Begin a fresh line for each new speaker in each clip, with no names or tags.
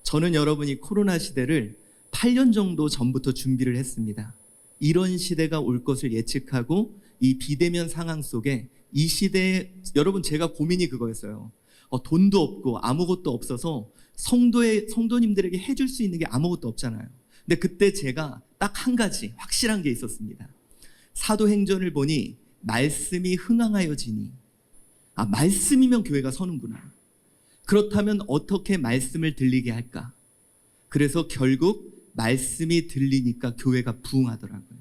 저는 여러분이 코로나 시대를 8년 정도 전부터 준비를 했습니다. 이런 시대가 올 것을 예측하고 이 비대면 상황 속에 이 시대에 여러분 제가 고민이 그거였어요. 돈도 없고 아무것도 없어서 성도님들에게 해줄 수 있는 게 아무것도 없잖아요. 근데 그때 제가 딱 한 가지 확실한 게 있었습니다. 사도행전을 보니 말씀이 흥황하여지니 말씀이면 교회가 서는구나. 그렇다면 어떻게 말씀을 들리게 할까? 그래서 결국 말씀이 들리니까 교회가 부흥하더라고요.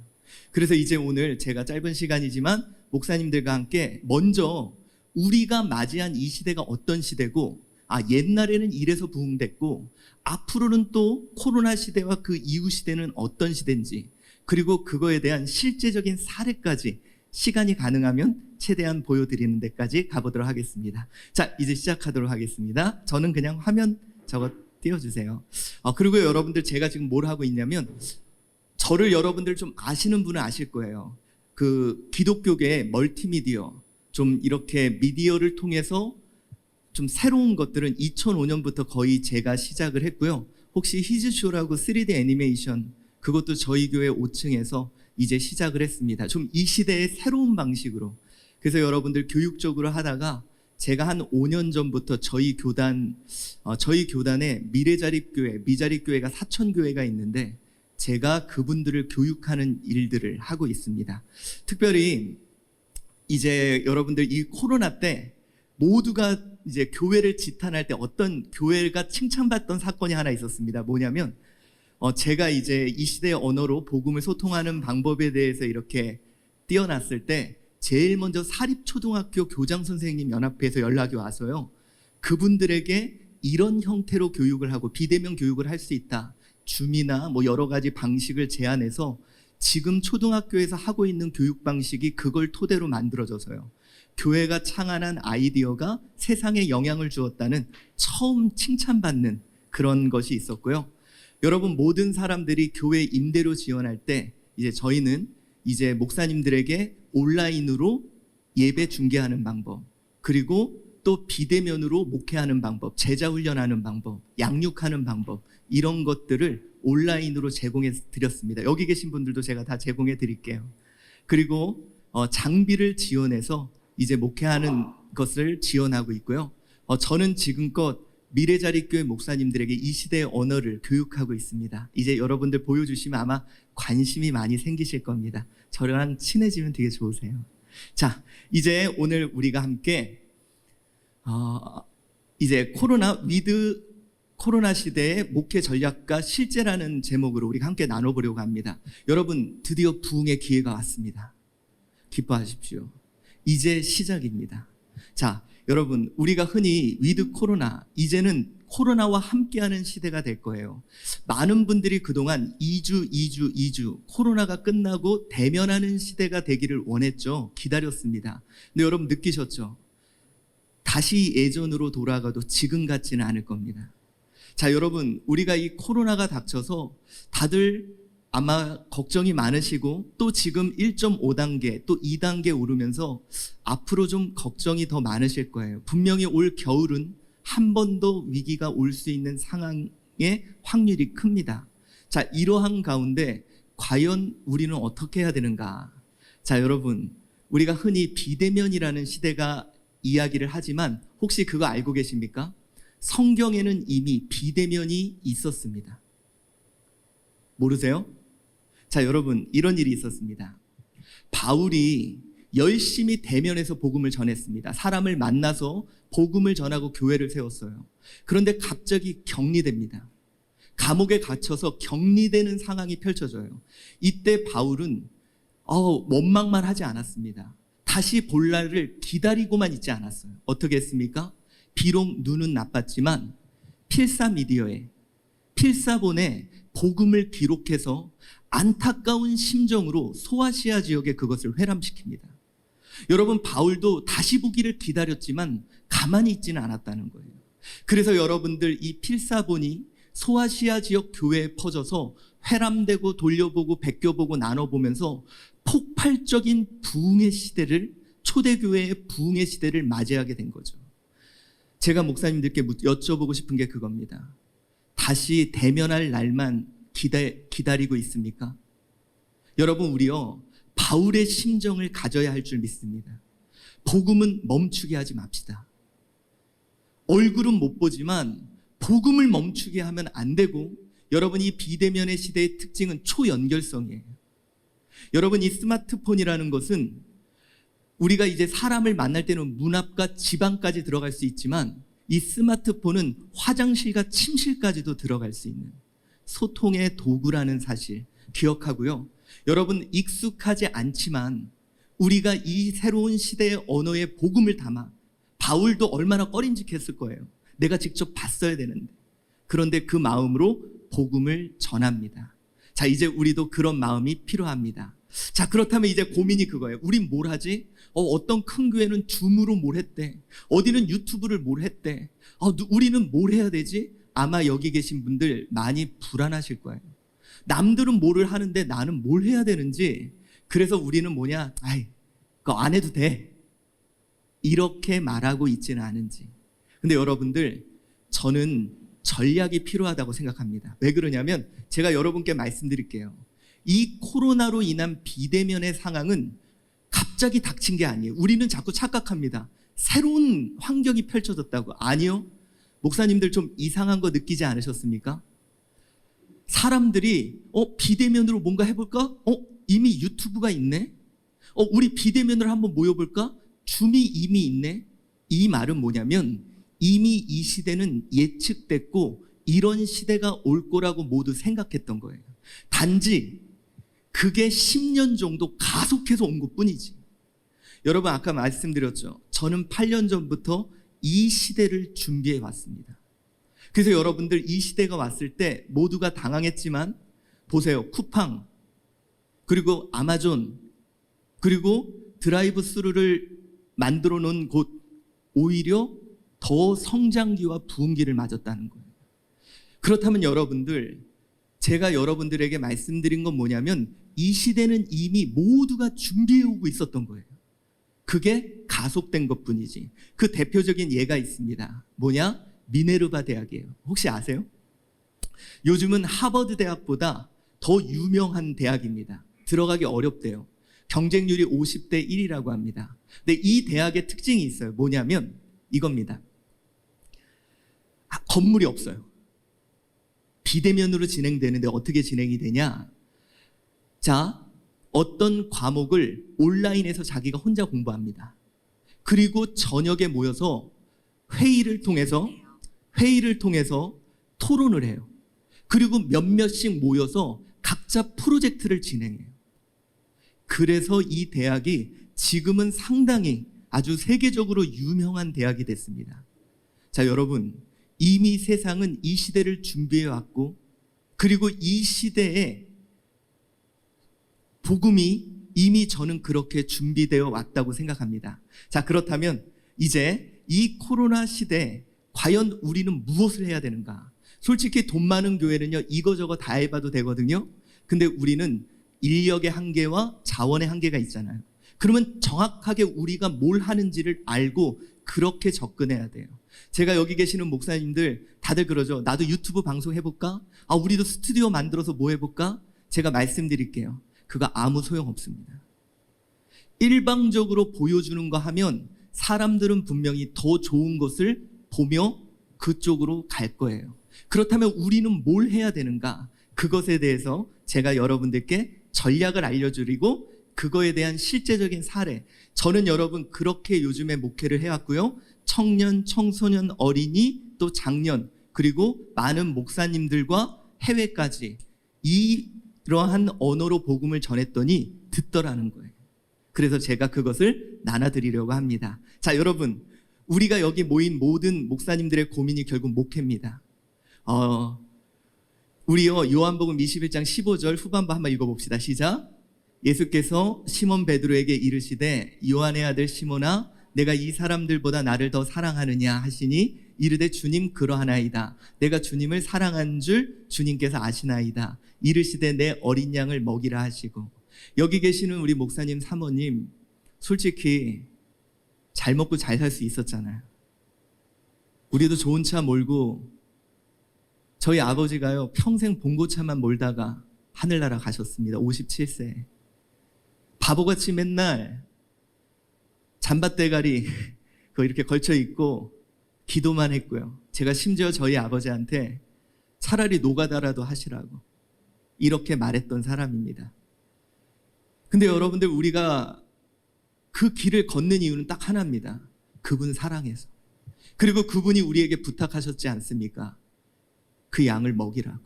그래서 이제 오늘 제가 짧은 시간이지만 목사님들과 함께 먼저 우리가 맞이한 이 시대가 어떤 시대고 옛날에는 이래서 부흥됐고 앞으로는 또 코로나 시대와 그 이후 시대는 어떤 시대인지 그리고 그거에 대한 실제적인 사례까지 시간이 가능하면 최대한 보여드리는 데까지 가보도록 하겠습니다. 자, 이제 시작하도록 하겠습니다. 저는 그냥 화면 저거 띄워주세요. 그리고 여러분들 제가 지금 뭘 하고 있냐면 저를 여러분들 좀 아시는 분은 아실 거예요. 그 기독교계 멀티미디어 좀 이렇게 미디어를 통해서 좀 새로운 것들은 2005년부터 거의 제가 시작을 했고요. 혹시 히즈쇼라고 3D 애니메이션 그것도 저희 교회 5층에서 이제 시작을 했습니다. 좀 이 시대의 새로운 방식으로. 그래서 여러분들 교육적으로 하다가 제가 한 5년 전부터 저희 교단에 미래자립교회, 미자립교회가 사천교회가 있는데 제가 그분들을 교육하는 일들을 하고 있습니다. 특별히 이제 여러분들 이 코로나 때 모두가 이제 교회를 지탄할 때 어떤 교회가 칭찬받던 사건이 하나 있었습니다. 뭐냐면 제가 이제 이 시대의 언어로 복음을 소통하는 방법에 대해서 이렇게 띄워놨을 때 제일 먼저 사립초등학교 교장선생님 연합회에서 연락이 와서요. 그분들에게 이런 형태로 교육을 하고 비대면 교육을 할 수 있다. 줌이나 뭐 여러 가지 방식을 제안해서 지금 초등학교에서 하고 있는 교육 방식이 그걸 토대로 만들어져서요. 교회가 창안한 아이디어가 세상에 영향을 주었다는 처음 칭찬받는 그런 것이 있었고요. 여러분 모든 사람들이 교회 임대료 지원할 때 이제 저희는 이제 목사님들에게 온라인으로 예배 중계하는 방법 그리고 또 비대면으로 목회하는 방법, 제자 훈련하는 방법, 양육하는 방법 이런 것들을 온라인으로 제공해 드렸습니다. 여기 계신 분들도 제가 다 제공해 드릴게요. 그리고 장비를 지원해서 이제 목회하는 것을 지원하고 있고요. 저는 지금껏 미래자립교회 목사님들에게 이 시대의 언어를 교육하고 있습니다. 이제 여러분들 보여주시면 아마 관심이 많이 생기실 겁니다. 저랑 친해지면 되게 좋으세요. 자, 이제 오늘 우리가 함께 이제 코로나 시대의 목회 전략과 실제라는 제목으로 우리가 함께 나눠보려고 합니다. 여러분 드디어 부흥의 기회가 왔습니다. 기뻐하십시오. 이제 시작입니다. 자, 여러분 우리가 흔히 위드 코로나 이제는 코로나와 함께하는 시대가 될 거예요. 많은 분들이 그동안 2주 코로나가 끝나고 대면하는 시대가 되기를 원했죠. 기다렸습니다. 근데 여러분 느끼셨죠? 다시 예전으로 돌아가도 지금 같지는 않을 겁니다. 자, 여러분 우리가 이 코로나가 닥쳐서 다들 아마 걱정이 많으시고 또 지금 1.5단계 또 2단계 오르면서 앞으로 좀 걱정이 더 많으실 거예요. 분명히 올 겨울은 한 번 더 위기가 올 수 있는 상황의 확률이 큽니다. 자, 이러한 가운데 과연 우리는 어떻게 해야 되는가? 자, 여러분 우리가 흔히 비대면이라는 시대가 이야기를 하지만 혹시 그거 알고 계십니까? 성경에는 이미 비대면이 있었습니다. 모르세요? 자, 여러분 이런 일이 있었습니다. 바울이 열심히 대면해서 복음을 전했습니다. 사람을 만나서 복음을 전하고 교회를 세웠어요. 그런데 갑자기 격리됩니다. 감옥에 갇혀서 격리되는 상황이 펼쳐져요. 이때 바울은 원망만 하지 않았습니다. 다시 볼 날을 기다리고만 있지 않았어요. 어떻게 했습니까? 비록 눈은 나빴지만 필사본에 복음을 기록해서 안타까운 심정으로 소아시아 지역에 그것을 회람시킵니다. 여러분 바울도 다시 보기를 기다렸지만 가만히 있지는 않았다는 거예요. 그래서 여러분들 이 필사본이 소아시아 지역 교회에 퍼져서 회람되고 돌려보고 베껴보고 나눠보면서 폭발적인 부흥의 시대를 초대교회의 부흥의 시대를 맞이하게 된 거죠. 제가 목사님들께 여쭤보고 싶은 게 그겁니다. 다시 대면할 날만 기다리고 있습니까? 여러분, 우리요, 바울의 심정을 가져야 할 줄 믿습니다. 복음은 멈추게 하지 맙시다. 얼굴은 못 보지만 복음을 멈추게 하면 안 되고, 여러분, 이 비대면의 시대의 특징은 초연결성이에요. 여러분, 이 스마트폰이라는 것은 우리가 이제 사람을 만날 때는 문 앞과 집 안까지 들어갈 수 있지만, 이 스마트폰은 화장실과 침실까지도 들어갈 수 있는 소통의 도구라는 사실 기억하고요. 여러분, 익숙하지 않지만 우리가 이 새로운 시대의 언어에 복음을 담아, 바울도 얼마나 꺼림직했을 거예요. 내가 직접 봤어야 되는데. 그런데 그 마음으로 복음을 전합니다. 자, 이제 우리도 그런 마음이 필요합니다. 자, 그렇다면 이제 고민이 그거예요. 우린 뭘 하지? 어떤 큰 교회는 줌으로 뭘 했대. 어디는 유튜브를 뭘 했대. 우리는 뭘 해야 되지? 아마 여기 계신 분들 많이 불안하실 거예요. 남들은 뭐를 하는데 나는 뭘 해야 되는지. 그래서 우리는 뭐냐? 그거 안 해도 돼. 이렇게 말하고 있지는 않은지. 근데 여러분들, 저는 전략이 필요하다고 생각합니다. 왜 그러냐면 제가 여러분께 말씀드릴게요. 이 코로나로 인한 비대면의 상황은 갑자기 닥친 게 아니에요. 우리는 자꾸 착각합니다. 새로운 환경이 펼쳐졌다고. 아니요. 목사님들 좀 이상한 거 느끼지 않으셨습니까? 사람들이 비대면으로 뭔가 해볼까? 이미 유튜브가 있네? 우리 비대면으로 한번 모여볼까? 줌이 이미 있네? 이 말은 뭐냐면 이미 이 시대는 예측됐고 이런 시대가 올 거라고 모두 생각했던 거예요. 단지 그게 10년 정도 가속해서 온 것뿐이지. 여러분, 아까 말씀드렸죠. 저는 8년 전부터 이 시대를 준비해 왔습니다. 그래서 여러분들, 이 시대가 왔을 때 모두가 당황했지만 보세요. 쿠팡, 그리고 아마존, 그리고 드라이브 스루를 만들어 놓은 곳, 오히려 더 성장기와 부흥기를 맞았다는 거예요. 그렇다면 여러분들, 제가 여러분들에게 말씀드린 건 뭐냐면 이 시대는 이미 모두가 준비해오고 있었던 거예요. 그게 가속된 것뿐이지. 그 대표적인 예가 있습니다. 뭐냐? 미네르바 대학이에요. 혹시 아세요? 요즘은 하버드 대학보다 더 유명한 대학입니다. 들어가기 어렵대요. 경쟁률이 50대 1이라고 합니다. 근데 이 대학의 특징이 있어요. 뭐냐면 이겁니다. 건물이 없어요. 비대면으로 진행되는데 어떻게 진행이 되냐? 자, 어떤 과목을 온라인에서 자기가 혼자 공부합니다. 그리고 저녁에 모여서 회의를 통해서 토론을 해요. 그리고 몇몇씩 모여서 각자 프로젝트를 진행해요. 그래서 이 대학이 지금은 상당히 아주 세계적으로 유명한 대학이 됐습니다. 자, 여러분, 이미 세상은 이 시대를 준비해 왔고, 그리고 이 시대에 복음이 이미 저는 그렇게 준비되어 왔다고 생각합니다. 자, 그렇다면 이제 이 코로나 시대에 과연 우리는 무엇을 해야 되는가? 솔직히 돈 많은 교회는요, 이거저거 다 해봐도 되거든요. 근데 우리는 인력의 한계와 자원의 한계가 있잖아요. 그러면 정확하게 우리가 뭘 하는지를 알고 그렇게 접근해야 돼요. 제가 여기 계시는 목사님들 다들 그러죠. 나도 유튜브 방송 해볼까? 우리도 스튜디오 만들어서 뭐 해볼까? 제가 말씀드릴게요. 그거 아무 소용 없습니다. 일방적으로 보여주는 거 하면 사람들은 분명히 더 좋은 것을 보며 그쪽으로 갈 거예요. 그렇다면 우리는 뭘 해야 되는가? 그것에 대해서 제가 여러분들께 전략을 알려드리고 그거에 대한 실제적인 사례. 저는 여러분 그렇게 요즘에 목회를 해왔고요. 청년, 청소년, 어린이, 또 장년, 그리고 많은 목사님들과 해외까지 이러한 언어로 복음을 전했더니 듣더라는 거예요. 그래서 제가 그것을 나눠드리려고 합니다. 자, 여러분, 우리가 여기 모인 모든 목사님들의 고민이 결국 목회입니다. 우리요, 요한복음 21장 15절 후반부 한번 읽어봅시다. 시작. 예수께서 시몬 베드로에게 이르시되 요한의 아들 시몬아 내가 이 사람들보다 나를 더 사랑하느냐 하시니 이르되 주님 그러하나이다. 내가 주님을 사랑한 줄 주님께서 아시나이다. 이르시되 내 어린 양을 먹이라 하시고. 여기 계시는 우리 목사님 사모님 솔직히 잘 먹고 잘 살 수 있었잖아요. 우리도 좋은 차 몰고 저희 아버지가요, 평생 봉고차만 몰다가 하늘나라 가셨습니다. 57세. 바보같이 맨날 잠바대가리 그거 이렇게 걸쳐 입고 기도만 했고요. 제가 심지어 저희 아버지한테 차라리 노가다라도 하시라고 이렇게 말했던 사람입니다. 근데 여러분들, 우리가 그 길을 걷는 이유는 딱 하나입니다. 그분 사랑해서. 그리고 그분이 우리에게 부탁하셨지 않습니까? 그 양을 먹이라고.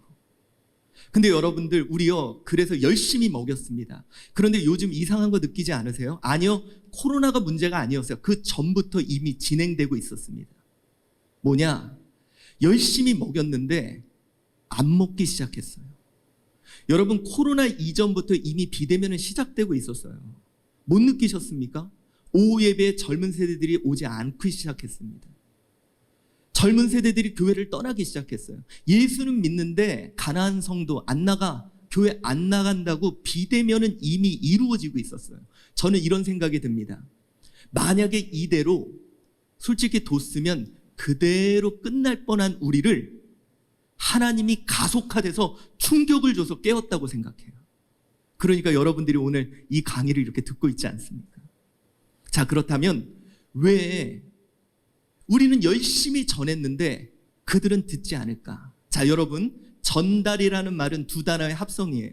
근데 여러분들, 우리요, 그래서 열심히 먹였습니다. 그런데 요즘 이상한 거 느끼지 않으세요? 아니요, 코로나가 문제가 아니었어요. 그 전부터 이미 진행되고 있었습니다. 뭐냐? 열심히 먹였는데 안 먹기 시작했어요. 여러분, 코로나 이전부터 이미 비대면은 시작되고 있었어요. 못 느끼셨습니까? 오후 예배에 젊은 세대들이 오지 않기 시작했습니다. 젊은 세대들이 교회를 떠나기 시작했어요. 예수는 믿는데 가나안 성도 안 나가, 교회 안 나간다고 비대면은 이미 이루어지고 있었어요. 저는 이런 생각이 듭니다. 만약에 이대로 솔직히 뒀으면 그대로 끝날 뻔한 우리를 하나님이 가속화돼서 충격을 줘서 깨웠다고 생각해요. 그러니까 여러분들이 오늘 이 강의를 이렇게 듣고 있지 않습니까? 자, 그렇다면 왜 우리는 열심히 전했는데 그들은 듣지 않을까? 자, 여러분, 전달이라는 말은 두 단어의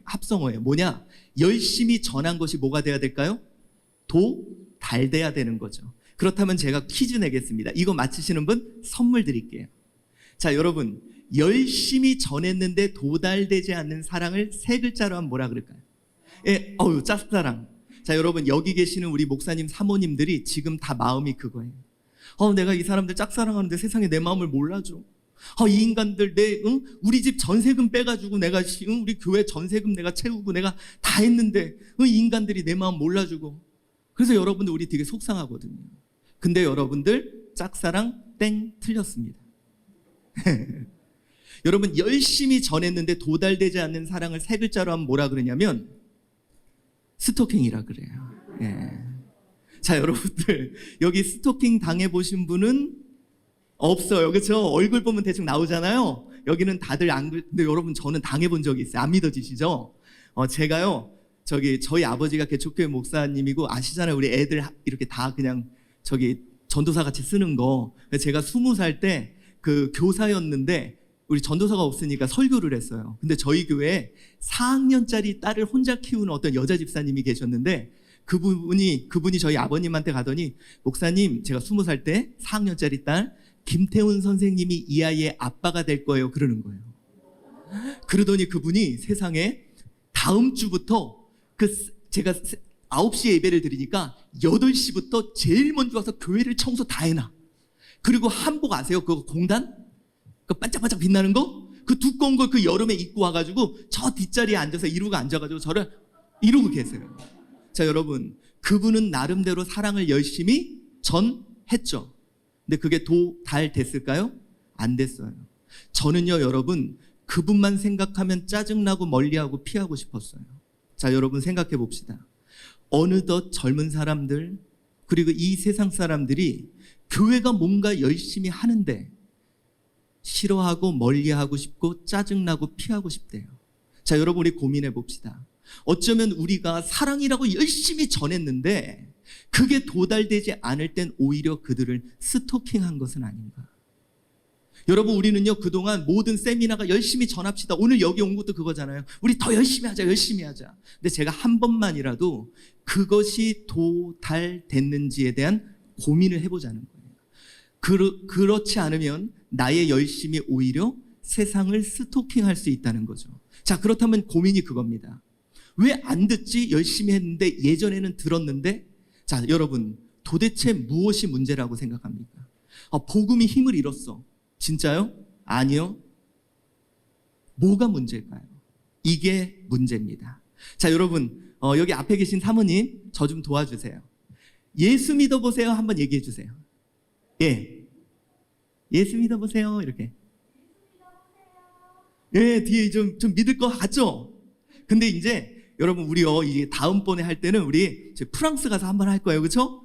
합성어예요. 뭐냐? 열심히 전한 것이 뭐가 돼야 될까요? 도달돼야 되는 거죠. 그렇다면 제가 퀴즈 내겠습니다. 이거 맞히시는 분 선물 드릴게요. 자, 여러분, 열심히 전했는데 도달되지 않는 사랑을 세 글자로 하면 뭐라 그럴까요? 예, 짝사랑. 자, 여러분, 여기 계시는 우리 목사님, 사모님들이 지금 다 마음이 그거예요. 내가 이 사람들 짝사랑하는데 세상에 내 마음을 몰라줘. 이 인간들 우리 집 전세금 빼가지고 내가 우리 교회 전세금 내가 채우고 내가 다 했는데 이 인간들이 내 마음 몰라주고. 그래서 여러분들, 우리 되게 속상하거든요. 근데 여러분들, 짝사랑 땡, 틀렸습니다. 여러분, 열심히 전했는데 도달되지 않는 사랑을 세 글자로 하면 뭐라 그러냐면 스토킹이라 그래요. 예. 자, 여러분들, 여기 스토킹 당해보신 분은 없어요. 그렇죠? 얼굴 보면 대충 나오잖아요. 여기는 다들 안, 근데 여러분, 저는 당해본 적이 있어요. 안 믿어지시죠? 제가요, 저희 아버지가 개척교회 목사님이고, 아시잖아요. 우리 애들 이렇게 다 그냥 전도사 같이 쓰는 거. 제가 20살 때 그 교사였는데, 우리 전도사가 없으니까 설교를 했어요. 근데 저희 교회에 4학년짜리 딸을 혼자 키우는 어떤 여자 집사님이 계셨는데, 그분이 저희 아버님한테 가더니, 목사님, 제가 20살 때 4학년짜리 딸 김태훈 선생님이 이 아이의 아빠가 될 거예요, 그러는 거예요. 그러더니 그분이 세상에 다음 주부터 제가 9시에 예배를 드리니까 8시부터 제일 먼저 와서 교회를 청소 다 해놔. 그리고 한복 아세요? 그거 공단? 그 반짝반짝 빛나는 거? 그 두꺼운 걸 그 여름에 입고 와가지고 저 뒷자리에 앉아서 이러고 앉아가지고 저를 이러고 계세요. 자, 여러분, 그분은 나름대로 사랑을 열심히 전했죠. 근데 그게 도달됐을까요? 안 됐어요. 저는요, 여러분, 그분만 생각하면 짜증나고 멀리하고 피하고 싶었어요. 자, 여러분, 생각해 봅시다. 어느덧 젊은 사람들, 그리고 이 세상 사람들이 교회가 뭔가 열심히 하는데 싫어하고 멀리하고 싶고 짜증나고 피하고 싶대요. 자, 여러분, 우리 고민해 봅시다. 어쩌면 우리가 사랑이라고 열심히 전했는데 그게 도달되지 않을 땐 오히려 그들을 스토킹한 것은 아닌가. 여러분, 우리는요, 그동안 모든 세미나가 열심히 전합시다. 오늘 여기 온 것도 그거잖아요. 우리 더 열심히 하자, 열심히 하자. 근데 제가 한 번만이라도 그것이 도달됐는지에 대한 고민을 해보자는 거예요. 그렇지 않으면 나의 열심이 오히려 세상을 스토킹할 수 있다는 거죠. 자, 그렇다면 고민이 그겁니다. 왜 안 듣지? 열심히 했는데, 예전에는 들었는데. 자, 여러분, 도대체 무엇이 문제라고 생각합니까? 복음이 힘을 잃었어. 진짜요? 아니요. 뭐가 문제일까요? 이게 문제입니다. 자, 여러분, 여기 앞에 계신 사모님, 저 좀 도와주세요. 예수 믿어보세요. 한번 얘기해 주세요. 예. 예수 믿어보세요. 이렇게. 예, 뒤에 좀 믿을 것 같죠? 근데 이제 여러분, 우리요, 이제 다음번에 할 때는 우리 프랑스 가서 한번 할 거예요. 그렇죠?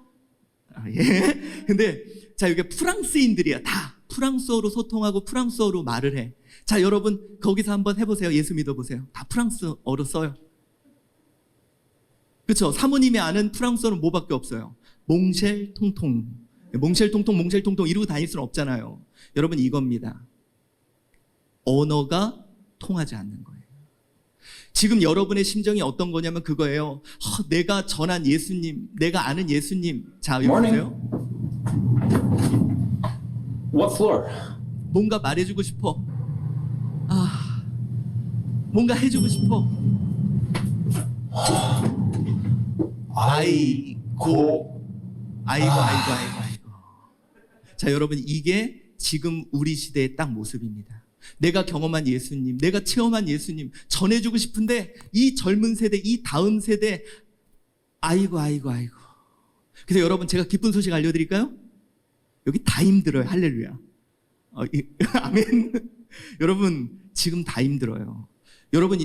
예. 근데 자, 여기 프랑스인들이야. 다 프랑스어로 소통하고 프랑스어로 말을 해. 자, 여러분 거기서 한번 해보세요. 예수 믿어보세요. 다 프랑스어로 써요. 그렇죠? 사모님이 아는 프랑스어는 뭐밖에 없어요? 몽쉘 통통, 몽쉘 통통, 몽쉘 통통 이러고 다닐 수는 없잖아요. 여러분 이겁니다. 언어가 통하지 않는 거예요. 지금 여러분의 심정이 어떤 거냐면 그거예요. 내가 전한 예수님, 내가 아는 예수님. 자, 여보세요?
What floor?
뭔가 말해주고 싶어. 뭔가 해주고 싶어. 아이고. 자, 여러분 이게 지금 우리 시대의 딱 모습입니다. 내가 경험한 예수님, 내가 체험한 예수님 전해주고 싶은데 이 젊은 세대, 이 다음 세대 아이고. 그래서 여러분 제가 기쁜 소식 알려드릴까요? 여기 다 힘들어요. 할렐루야. 아멘. 여러분 지금 다 힘들어요. 여러분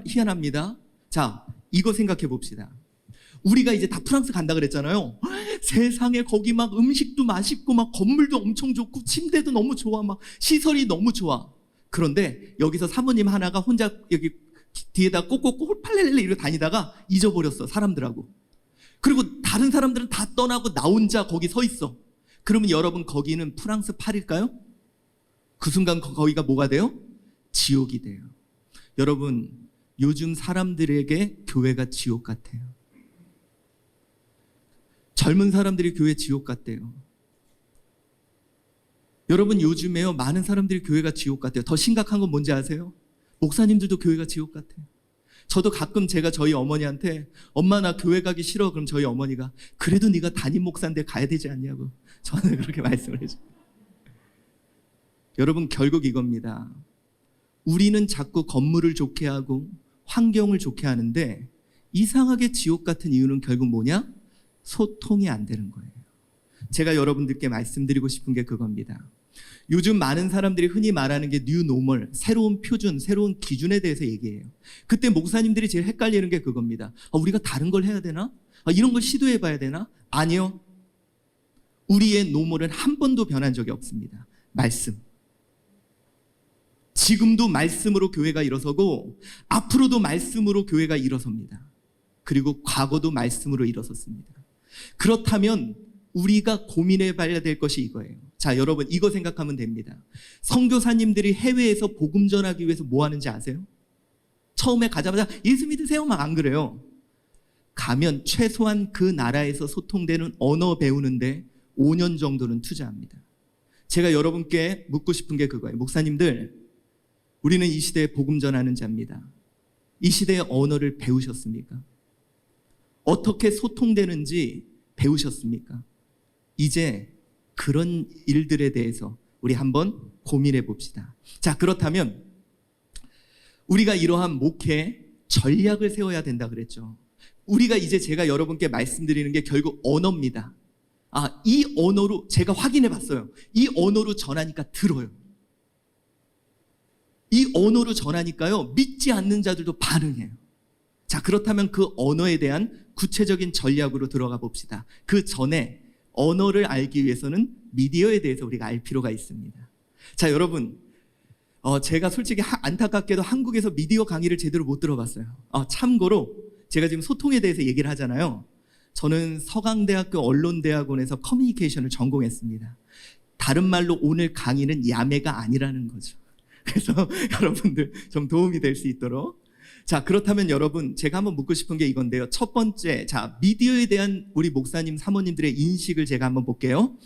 희한합니다. 자, 이거 생각해 봅시다. 우리가 이제 다 프랑스 간다 그랬잖아요. 세상에 거기 막 음식도 맛있고 막 건물도 엄청 좋고 침대도 너무 좋아, 막 시설이 너무 좋아. 그런데 여기서 사모님 하나가 혼자 여기 뒤에다 꼭꼭꼭 홀팔렐레 이러고 다니다가 잊어버렸어, 사람들하고. 그리고 다른 사람들은 다 떠나고 나 혼자 거기 서 있어. 그러면 여러분 거기는 프랑스 파리일까요? 그 순간 거기가 뭐가 돼요? 지옥이 돼요. 여러분 요즘 사람들에게 교회가 지옥 같아요. 젊은 사람들이 교회 지옥 같대요. 여러분 요즘에요 많은 사람들이 교회가 지옥 같아요. 더 심각한 건 뭔지 아세요? 목사님들도 교회가 지옥 같아요. 저도 가끔 제가 저희 어머니한테 엄마 나 교회 가기 싫어. 그럼 저희 어머니가 그래도 네가 담임 목사인데 가야 되지 않냐고 저는 그렇게 말씀을 해줘요. 여러분 결국 이겁니다. 우리는 자꾸 건물을 좋게 하고 환경을 좋게 하는데 이상하게 지옥 같은 이유는 결국 뭐냐? 소통이 안 되는 거예요. 제가 여러분들께 말씀드리고 싶은 게 그겁니다. 요즘 많은 사람들이 흔히 말하는 게 뉴 노멀, 새로운 표준, 새로운 기준에 대해서 얘기해요. 그때 목사님들이 제일 헷갈리는 게 그겁니다. 우리가 다른 걸 해야 되나? 이런 걸 시도해 봐야 되나? 아니요. 우리의 노멀은 한 번도 변한 적이 없습니다. 말씀. 지금도 말씀으로 교회가 일어서고 앞으로도 말씀으로 교회가 일어섭니다. 그리고 과거도 말씀으로 일어섰습니다. 그렇다면 우리가 고민해 봐야 될 것이 이거예요. 자, 여러분 이거 생각하면 됩니다. 선교사님들이 해외에서 복음 전하기 위해서 뭐 하는지 아세요? 처음에 가자마자 예수 믿으세요 막 안 그래요. 가면 최소한 그 나라에서 소통되는 언어 배우는데 5년 정도는 투자합니다. 제가 여러분께 묻고 싶은 게 그거예요. 목사님들, 우리는 이 시대에 복음 전하는 자입니다. 이 시대의 언어를 배우셨습니까? 어떻게 소통되는지 배우셨습니까? 이제 그런 일들에 대해서 우리 한번 고민해 봅시다. 자, 그렇다면 우리가 이러한 목회 전략을 세워야 된다 그랬죠. 우리가 이제 제가 여러분께 말씀드리는 게 결국 언어입니다. 이 언어로 제가 확인해 봤어요. 이 언어로 전하니까 들어요. 이 언어로 전하니까요, 믿지 않는 자들도 반응해요. 자, 그렇다면 그 언어에 대한 구체적인 전략으로 들어가 봅시다. 그 전에 언어를 알기 위해서는 미디어에 대해서 우리가 알 필요가 있습니다. 자, 여러분, 제가 솔직히 안타깝게도 한국에서 미디어 강의를 제대로 못 들어봤어요. 참고로 제가 지금 소통에 대해서 얘기를 하잖아요. 저는 서강대학교 언론대학원에서 커뮤니케이션을 전공했습니다. 다른 말로 오늘 강의는 야매가 아니라는 거죠. 그래서 여러분들 좀 도움이 될 수 있도록. 자, 그렇다면 여러분 제가 한번 묻고 싶은 게 이건데요. 첫 번째, 자, 미디어에 대한 우리 목사님, 사모님들의 인식을 제가 한번 볼게요.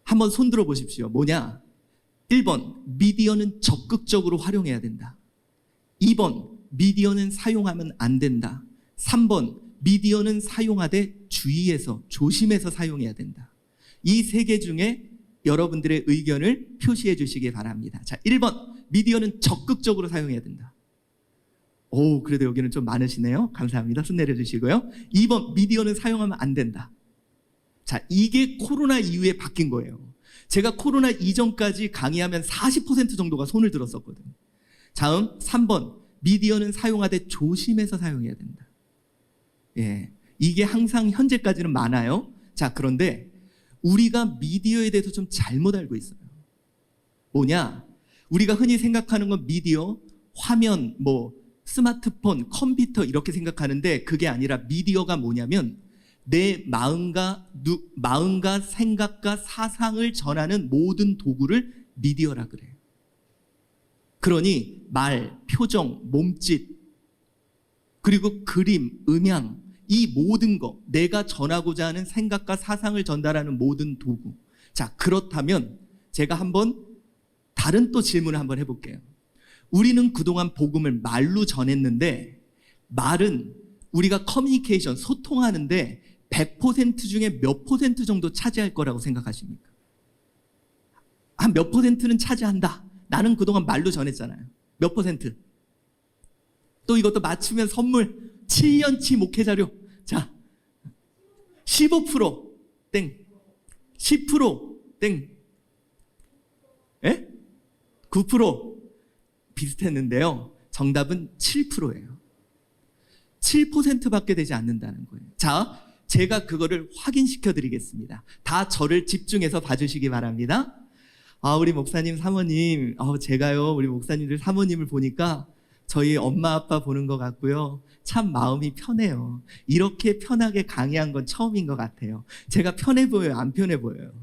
한번 손 들어 보십시오. 뭐냐? 1번, 미디어는 적극적으로 활용해야 된다. 2번, 미디어는 사용하면 안 된다. 3번, 미디어는 사용하되 주의해서, 조심해서 사용해야 된다. 이 세 개 중에 여러분들의 의견을 표시해 주시기 바랍니다. 자, 1번, 미디어는 적극적으로 사용해야 된다. 오, 그래도 여기는 좀 많으시네요. 감사합니다. 손 내려주시고요. 2번, 미디어는 사용하면 안 된다. 자, 이게 코로나 이후에 바뀐 거예요. 제가 코로나 이전까지 강의하면 40% 정도가 손을 들었었거든요. 다음 3번, 미디어는 사용하되 조심해서 사용해야 된다. 예, 이게 항상 현재까지는 많아요. 자, 그런데 우리가 미디어에 대해서 좀 잘못 알고 있어요. 뭐냐? 우리가 흔히 생각하는 건 미디어, 화면, 뭐 스마트폰, 컴퓨터 이렇게 생각하는데 그게 아니라 미디어가 뭐냐면 내 마음과 생각과 사상을 전하는 모든 도구를 미디어라 그래요. 그러니 말, 표정, 몸짓, 그리고 그림, 음향, 이 모든 거, 내가 전하고자 하는 생각과 사상을 전달하는 모든 도구. 자, 그렇다면 제가 한번 다른 또 질문을 한번 해볼게요. 우리는 그동안 복음을 말로 전했는데 말은 우리가 커뮤니케이션, 소통하는데 100% 중에 몇 퍼센트 정도 차지할 거라고 생각하십니까? 한 몇 퍼센트는 차지한다. 나는 그동안 말로 전했잖아요. 몇 퍼센트? 또 이것도 맞추면 선물 7년치 목회자료. 자, 15% 땡, 10% 땡, 에? 9% 비슷했는데요. 정답은 7%예요. 7%밖에 되지 않는다는 거예요. 자, 제가 그거를 확인시켜 드리겠습니다. 다 저를 집중해서 봐주시기 바랍니다. 우리 목사님, 사모님, 제가요, 우리 목사님들, 사모님을 보니까 저희 엄마, 아빠 보는 것 같고요. 참 마음이 편해요. 이렇게 편하게 강의한 건 처음인 것 같아요. 제가 편해 보여요? 안 편해 보여요?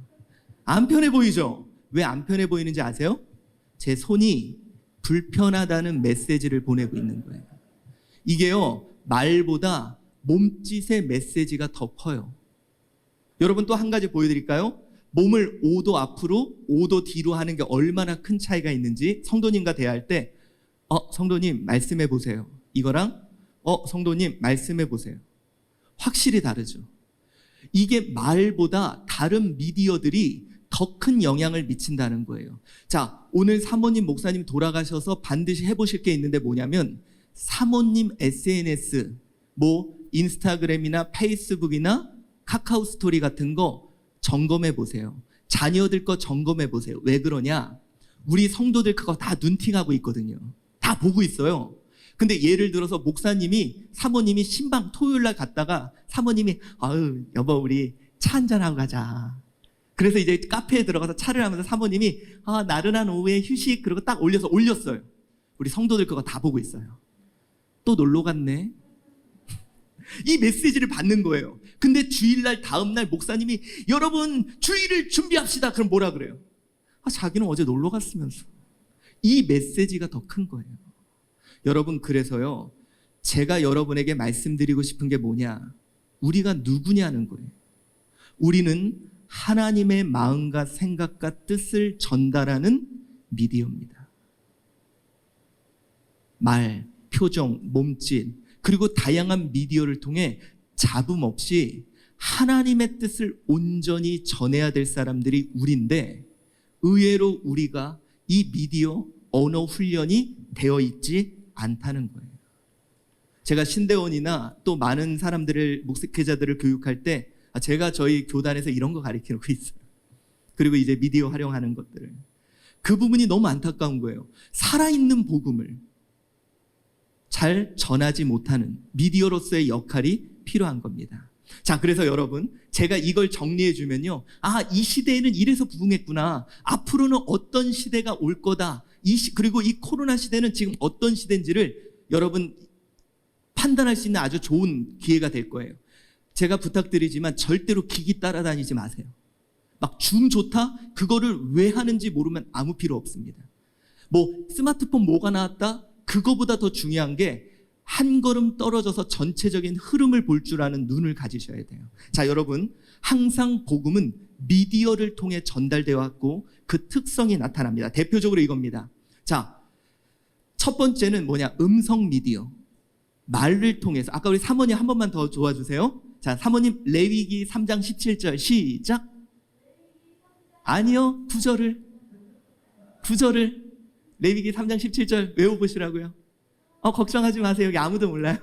안 편해 보이죠? 왜 안 편해 보이는지 아세요? 제 손이 불편하다는 메시지를 보내고 있는 거예요. 이게요, 말보다 몸짓의 메시지가 더 커요. 여러분 또 한 가지 보여드릴까요? 몸을 5도 앞으로 5도 뒤로 하는 게 얼마나 큰 차이가 있는지 성도님과 대화할 때 성도님 말씀해 보세요. 이거랑 성도님 말씀해 보세요. 확실히 다르죠. 이게 말보다 다른 미디어들이 더 큰 영향을 미친다는 거예요. 자, 오늘 사모님, 목사님 돌아가셔서 반드시 해보실 게 있는데 뭐냐면 사모님 SNS, 뭐 인스타그램이나 페이스북이나 카카오 스토리 같은 거 점검해 보세요. 자녀들 거 점검해 보세요. 왜 그러냐? 우리 성도들 그거 다 눈팅하고 있거든요. 다 보고 있어요. 근데 예를 들어서 목사님이, 사모님이 신방 토요일 날 갔다가 사모님이 여보 우리 차 한잔하고 가자. 그래서 이제 카페에 들어가서 차를 하면서 사모님이 나른한 오후에 휴식 그러고 딱 올렸어요. 우리 성도들 그거 다 보고 있어요. 또 놀러 갔네. 이 메시지를 받는 거예요. 근데 주일날 다음날 목사님이 여러분 주일을 준비합시다. 그럼 뭐라 그래요? 자기는 어제 놀러 갔으면서. 이 메시지가 더 큰 거예요. 여러분, 그래서요, 제가 여러분에게 말씀드리고 싶은 게 뭐냐? 우리가 누구냐는 거예요. 우리는 하나님의 마음과 생각과 뜻을 전달하는 미디어입니다. 말, 표정, 몸짓, 그리고 다양한 미디어를 통해 잡음 없이 하나님의 뜻을 온전히 전해야 될 사람들이 우리인데 의외로 우리가 이 미디어 언어 훈련이 되어 있지 않다는 거예요. 제가 신대원이나 또 많은 사람들을, 목회자들을 교육할 때 제가 저희 교단에서 이런 거 가르치고 있어요. 그리고 이제 미디어 활용하는 것들을. 그 부분이 너무 안타까운 거예요. 살아있는 복음을 잘 전하지 못하는 미디어로서의 역할이 필요한 겁니다. 자, 그래서 여러분, 제가 이걸 정리해 주면요. 이 시대에는 이래서 부흥했구나. 앞으로는 어떤 시대가 올 거다. 그리고 이 코로나 시대는 지금 어떤 시대인지를 여러분 판단할 수 있는 아주 좋은 기회가 될 거예요. 제가 부탁드리지만 절대로 기기 따라다니지 마세요. 막 줌 좋다? 그거를 왜 하는지 모르면 아무 필요 없습니다. 뭐 스마트폰 뭐가 나왔다? 그거보다 더 중요한 게 한 걸음 떨어져서 전체적인 흐름을 볼 줄 아는 눈을 가지셔야 돼요. 자, 여러분, 항상 복음은 미디어를 통해 전달되어 왔고 그 특성이 나타납니다. 대표적으로 이겁니다. 자, 첫 번째는 뭐냐? 음성 미디어. 말을 통해서. 아까 우리 사모님 한 번만 더 도와주세요. 자, 사모님 레위기 3장 17절 시작. 아니요, 9절을 레위기 3장 17절 외워보시라고요. 걱정하지 마세요. 여기 아무도 몰라요.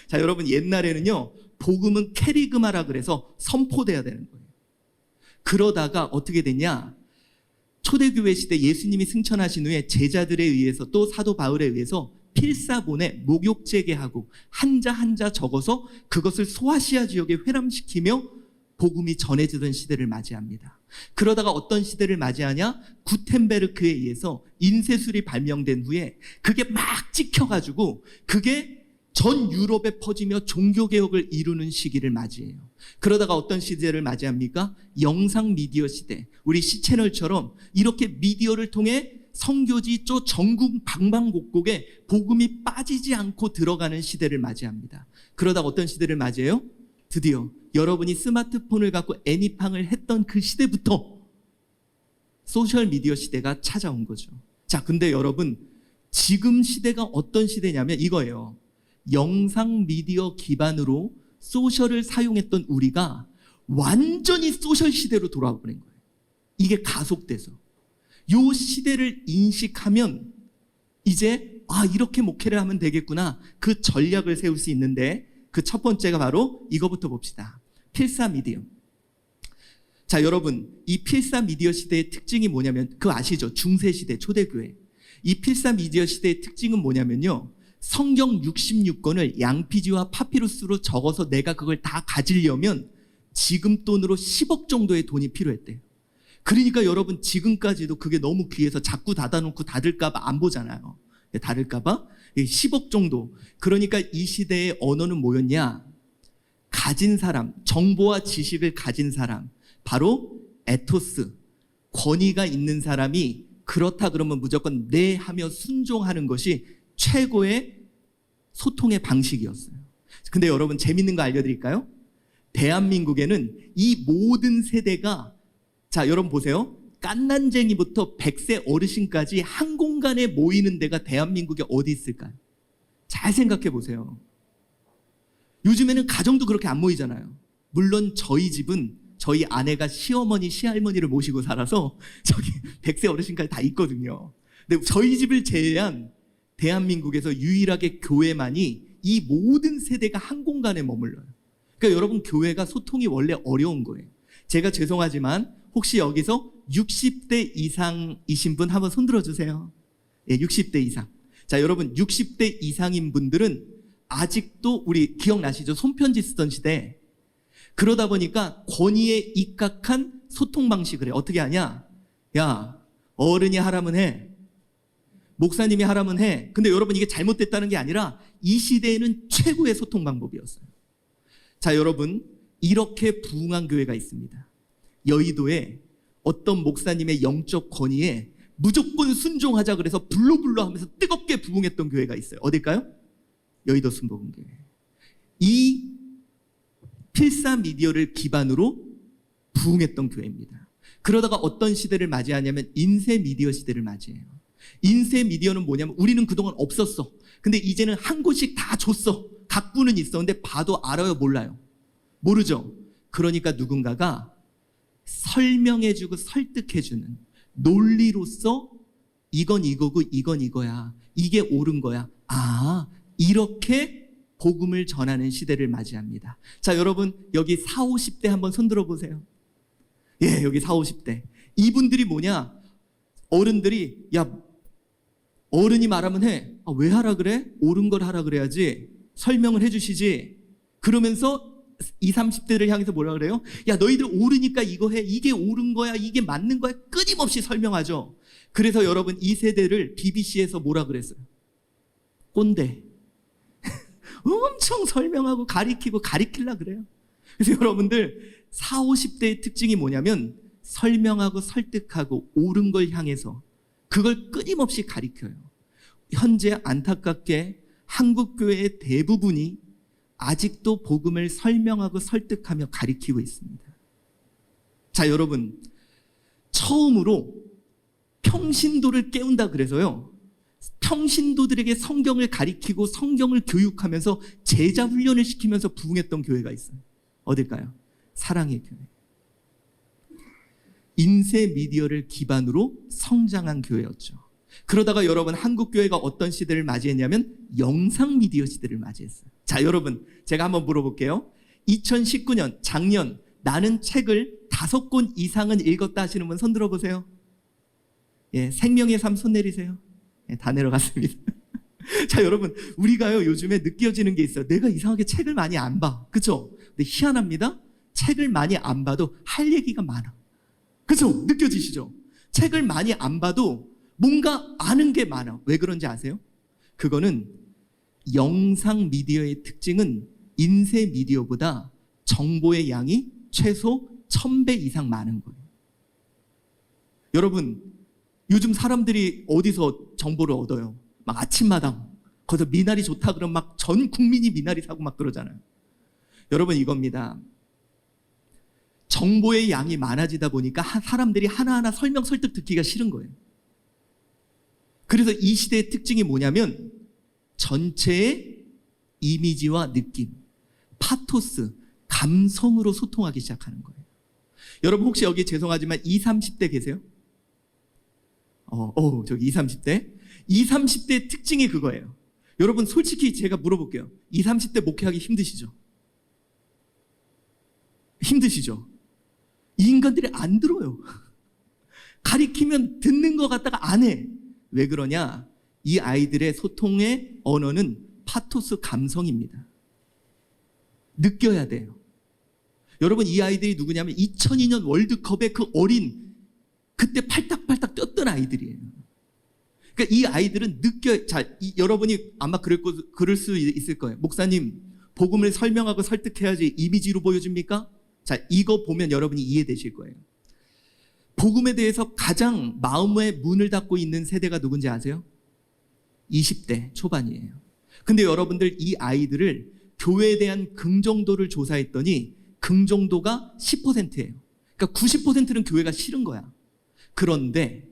자, 여러분, 옛날에는요, 복음은 캐리그마라 그래서 선포돼야 되는 거예요. 그러다가 어떻게 됐냐? 초대교회 시대 예수님이 승천하신 후에 제자들에 의해서 또 사도 바울에 의해서 필사본에 목욕제게 하고 한자 한자 적어서 그것을 소아시아 지역에 회람시키며 복음이 전해지던 시대를 맞이합니다. 그러다가 어떤 시대를 맞이하냐? 구텐베르크에 의해서 인쇄술이 발명된 후에 그게 막 찍혀가지고 그게 전 유럽에 퍼지며 종교개혁을 이루는 시기를 맞이해요. 그러다가 어떤 시대를 맞이합니까? 영상 미디어 시대. 우리 C채널처럼 이렇게 미디어를 통해 선교지 쪽 전국 방방곡곡에 복음이 빠지지 않고 들어가는 시대를 맞이합니다. 그러다가 어떤 시대를 맞이해요? 드디어 여러분이 스마트폰을 갖고 애니팡을 했던 그 시대부터 소셜미디어 시대가 찾아온 거죠. 자, 근데 여러분, 지금 시대가 어떤 시대냐면 이거예요. 영상 미디어 기반으로 소셜을 사용했던 우리가 완전히 소셜 시대로 돌아와 버린 거예요. 이게 가속돼서. 요 시대를 인식하면 이제 이렇게 목회를 하면 되겠구나. 그 전략을 세울 수 있는데 그 첫 번째가 바로 이거부터 봅시다. 필사 미디어. 자, 여러분, 이 필사 미디어 시대의 특징이 뭐냐면 그거 아시죠? 중세 시대 초대교회. 이 필사 미디어 시대의 특징은 뭐냐면요. 성경 66권을 양피지와 파피루스로 적어서 내가 그걸 다 가지려면 지금 돈으로 10억 정도의 돈이 필요했대요. 그러니까 여러분 지금까지도 그게 너무 귀해서 자꾸 닫아놓고 닫을까봐 안 보잖아요. 닫을까봐 10억 정도. 그러니까 이 시대의 언어는 뭐였냐? 가진 사람, 정보와 지식을 가진 사람, 바로 에토스, 권위가 있는 사람이 그렇다 그러면 무조건 네 하며 순종하는 것이 최고의 소통의 방식이었어요. 근데 여러분 재밌는 거 알려드릴까요? 대한민국에는 이 모든 세대가, 자, 여러분 보세요. 깐난쟁이부터 100세 어르신까지 한 공간에 모이는 데가 대한민국에 어디 있을까요? 잘 생각해 보세요. 요즘에는 가정도 그렇게 안 모이잖아요. 물론 저희 집은 저희 아내가 시어머니, 시할머니를 모시고 살아서 저기 100세 어르신까지 다 있거든요. 근데 저희 집을 제외한 대한민국에서 유일하게 교회만이 이 모든 세대가 한 공간에 머물러요. 그러니까 여러분, 교회가 소통이 원래 어려운 거예요. 제가 죄송하지만 혹시 여기서 60대 이상이신 분 한번 손 들어주세요. 예, 60대 이상. 자, 여러분 60대 이상인 분들은 아직도 우리 기억나시죠? 손편지 쓰던 시대. 그러다 보니까 권위에 입각한 소통 방식을 해. 어떻게 하냐? 야, 어른이 하라면 해. 목사님이 하라면 해. 근데 여러분 이게 잘못됐다는 게 아니라 이 시대에는 최고의 소통 방법이었어요. 자, 여러분, 이렇게 부흥한 교회가 있습니다. 여의도에 어떤 목사님의 영적 권위에 무조건 순종하자 그래서 불러불러 하면서 뜨겁게 부흥했던 교회가 있어요. 어딜까요? 여의도 순복음교회. 이 필사 미디어를 기반으로 부흥했던 교회입니다. 그러다가 어떤 시대를 맞이하냐면 인쇄 미디어 시대를 맞이해요. 인쇄 미디어는 뭐냐면 우리는 그동안 없었어. 근데 이제는 한 곳씩 다 줬어. 각부는 있었는데 봐도 알아요, 몰라요? 모르죠. 그러니까 누군가가 설명해주고 설득해주는 논리로서 이건 이거고 이건 이거야. 이게 옳은 거야. 이렇게 복음을 전하는 시대를 맞이합니다. 자, 여러분 여기 40, 50대 한번 손들어 보세요. 예, 여기 40, 50대. 이분들이 뭐냐? 어른들이 야, 어른이 말하면 해. 왜 하라 그래? 옳은 걸 하라 그래야지. 설명을 해주시지. 그러면서 20, 30대를 향해서 뭐라 그래요? 야, 너희들 옳으니까 이거 해. 이게 옳은 거야. 이게 맞는 거야. 끊임없이 설명하죠. 그래서 여러분 이 세대를 BBC에서 뭐라 그랬어요? 꼰대. 엄청 설명하고 가리키고 가리킬라 그래요. 그래서 여러분들 40, 50대의 특징이 뭐냐면 설명하고 설득하고 옳은 걸 향해서 그걸 끊임없이 가리켜요. 현재 안타깝게 한국 교회의 대부분이 아직도 복음을 설명하고 설득하며 가리키고 있습니다. 자, 여러분, 처음으로 평신도를 깨운다 그래서요, 평신도들에게 성경을 가리키고 성경을 교육하면서 제자 훈련을 시키면서 부흥했던 교회가 있어요. 어딜까요? 사랑의 교회. 인쇄 미디어를 기반으로 성장한 교회였죠. 그러다가 여러분 한국 교회가 어떤 시대를 맞이했냐면 영상 미디어 시대를 맞이했어요. 자, 여러분 제가 한번 물어볼게요. 2019년 작년 나는 책을 5권 이상은 읽었다 하시는 분 손 들어보세요. 예, 생명의 삶 손 내리세요. 예, 다 내려갔습니다. 자, 여러분 우리가요 요즘에 느껴지는 게 있어요. 내가 이상하게 책을 많이 안 봐. 그렇죠? 근데 희한합니다. 책을 많이 안 봐도 할 얘기가 많아. 그죠? 느껴지시죠? 책을 많이 안 봐도 뭔가 아는 게 많아. 왜 그런지 아세요? 그거는 영상 미디어의 특징은 인쇄 미디어보다 정보의 양이 최소 1000배 이상 많은 거예요. 여러분, 요즘 사람들이 어디서 정보를 얻어요? 막 아침마당, 거기서 미나리 좋다 그러면 막 전 국민이 미나리 사고 막 그러잖아요. 여러분, 이겁니다. 정보의 양이 많아지다 보니까 사람들이 하나하나 설명, 설득 듣기가 싫은 거예요. 그래서 이 시대의 특징이 뭐냐면 전체의 이미지와 느낌, 파토스, 감성으로 소통하기 시작하는 거예요. 여러분 혹시 여기 죄송하지만 20, 30대 계세요? 저기 20, 30대? 20, 30대의 특징이 그거예요. 여러분 솔직히 제가 물어볼게요. 20, 30대 목회하기 힘드시죠? 힘드시죠? 이 인간들이 안 들어요. 가리키면 듣는 것 같다가 안 해. 왜 그러냐? 이 아이들의 소통의 언어는 파토스 감성입니다. 느껴야 돼요. 여러분 이 아이들이 누구냐면 2002년 월드컵의 그 어린 그때 팔딱팔딱 뛰었던 아이들이에요. 그러니까 이 아이들은 여러분이 아마 그럴 수 있을 거예요. 목사님, 복음을 설명하고 설득해야지 이미지로 보여줍니까? 자, 이거 보면 여러분이 이해되실 거예요. 복음에 대해서 가장 마음의 문을 닫고 있는 세대가 누군지 아세요? 20대 초반이에요. 근데 여러분들 이 아이들을 교회에 대한 긍정도를 조사했더니 긍정도가 10%예요. 그러니까 90%는 교회가 싫은 거야. 그런데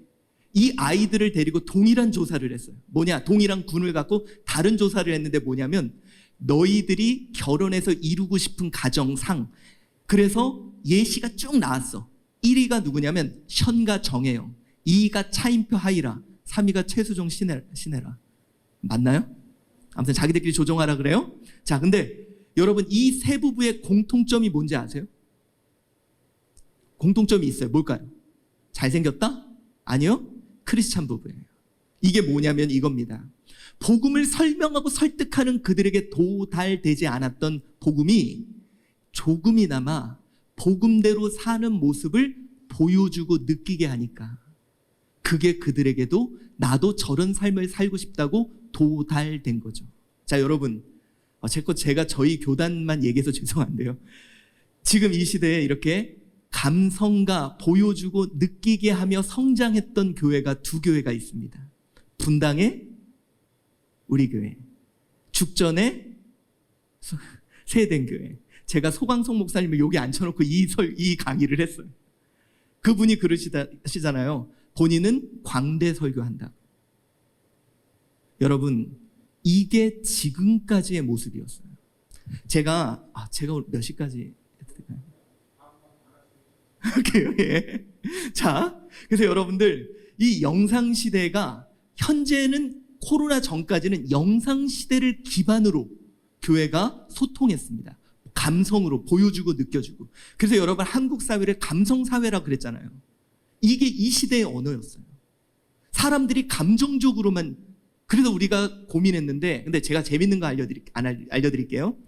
이 아이들을 데리고 동일한 조사를 했어요. 뭐냐? 동일한 군을 갖고 다른 조사를 했는데 뭐냐면 너희들이 결혼해서 이루고 싶은 가정상, 그래서 예시가 쭉 나왔어. 1위가 누구냐면 현가 정혜영, 2위가 차인표 하이라, 3위가 최수종 신혜라. 맞나요? 아무튼 자기들끼리 조정하라 그래요. 자, 근데 여러분 이 세 부부의 공통점이 뭔지 아세요? 공통점이 있어요. 뭘까요? 잘생겼다? 아니요. 크리스찬 부부예요. 이게 뭐냐면 이겁니다. 복음을 설명하고 설득하는 그들에게 도달되지 않았던 복음이 조금이나마 복음대로 사는 모습을 보여주고 느끼게 하니까 그게 그들에게도 나도 저런 삶을 살고 싶다고 도달된 거죠. 자, 여러분, 제가 저희 교단만 얘기해서 죄송한데요. 지금 이 시대에 이렇게 감성과 보여주고 느끼게 하며 성장했던 교회가 두 교회가 있습니다. 분당의 우리 교회, 죽전의 세된 교회. 제가 소광성 목사님을 여기 앉혀놓고 이 강의를 했어요. 그분이 그러시잖아요. 본인은 광대 설교한다. 여러분, 이게 지금까지의 모습이었어요. 제가 오늘 몇 시까지 했을까요? 오케이, 예. 자, 그래서 여러분들 이 영상 시대가 현재는 코로나 전까지는 영상 시대를 기반으로 교회가 소통했습니다. 감성으로 보여주고 느껴주고. 그래서 여러분 한국 사회를 감성 사회라고 그랬잖아요. 이게 이 시대의 언어였어요. 사람들이 감정적으로만. 그래서 우리가 고민했는데, 근데 제가 재밌는 거 알려드릴게요.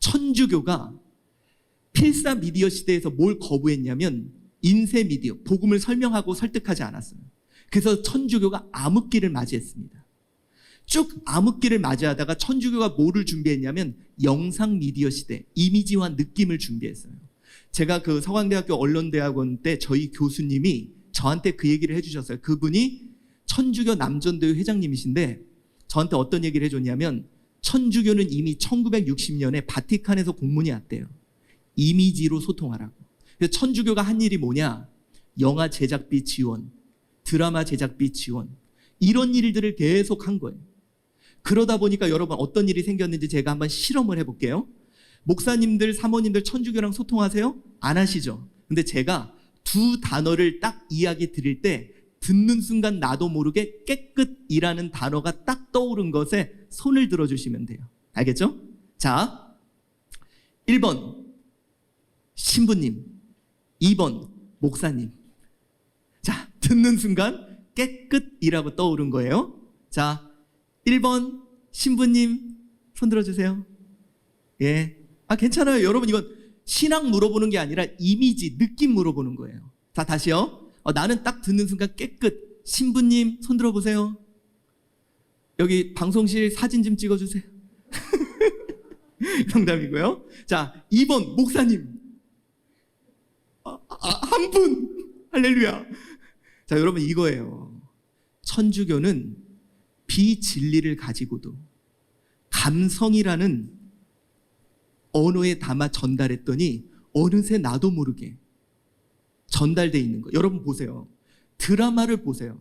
천주교가 필사 미디어 시대에서 뭘 거부했냐면 인쇄 미디어, 복음을 설명하고 설득하지 않았어요. 그래서 천주교가 암흑기를 맞이했습니다. 쭉 암흑기를 맞이하다가 천주교가 뭐를 준비했냐면 영상 미디어 시대, 이미지와 느낌을 준비했어요. 제가 그 서강대학교 언론대학원 때 저희 교수님이 저한테 그 얘기를 해주셨어요. 그분이 천주교 남전도회 회장님이신데 저한테 어떤 얘기를 해줬냐면 천주교는 이미 1960년에 바티칸에서 공문이 왔대요. 이미지로 소통하라고. 그래서 천주교가 한 일이 뭐냐? 영화 제작비 지원, 드라마 제작비 지원, 이런 일들을 계속 한 거예요. 그러다 보니까 여러분 어떤 일이 생겼는지 제가 한번 실험을 해볼게요. 목사님들, 사모님들 천주교랑 소통하세요? 안 하시죠? 근데 제가 두 단어를 딱 이야기 드릴 때 듣는 순간 나도 모르게 깨끗이라는 단어가 딱 떠오른 것에 손을 들어주시면 돼요. 알겠죠? 자, 1번 신부님, 2번 목사님. 자, 듣는 순간 깨끗이라고 떠오른 거예요. 자, 1번 신부님 손 들어주세요. 예. 괜찮아요. 여러분 이건 신앙 물어보는 게 아니라 이미지, 느낌 물어보는 거예요. 자, 다시요. 나는 딱 듣는 순간 깨끗. 신부님 손 들어보세요. 여기 방송실 사진 좀 찍어주세요. 농담이고요. 자, 2번 목사님. 한 분. 할렐루야. 자, 여러분 이거예요. 천주교는 비진리를 가지고도 감성이라는 언어에 담아 전달했더니 어느새 나도 모르게 전달돼 있는 거. 여러분 보세요. 드라마를 보세요.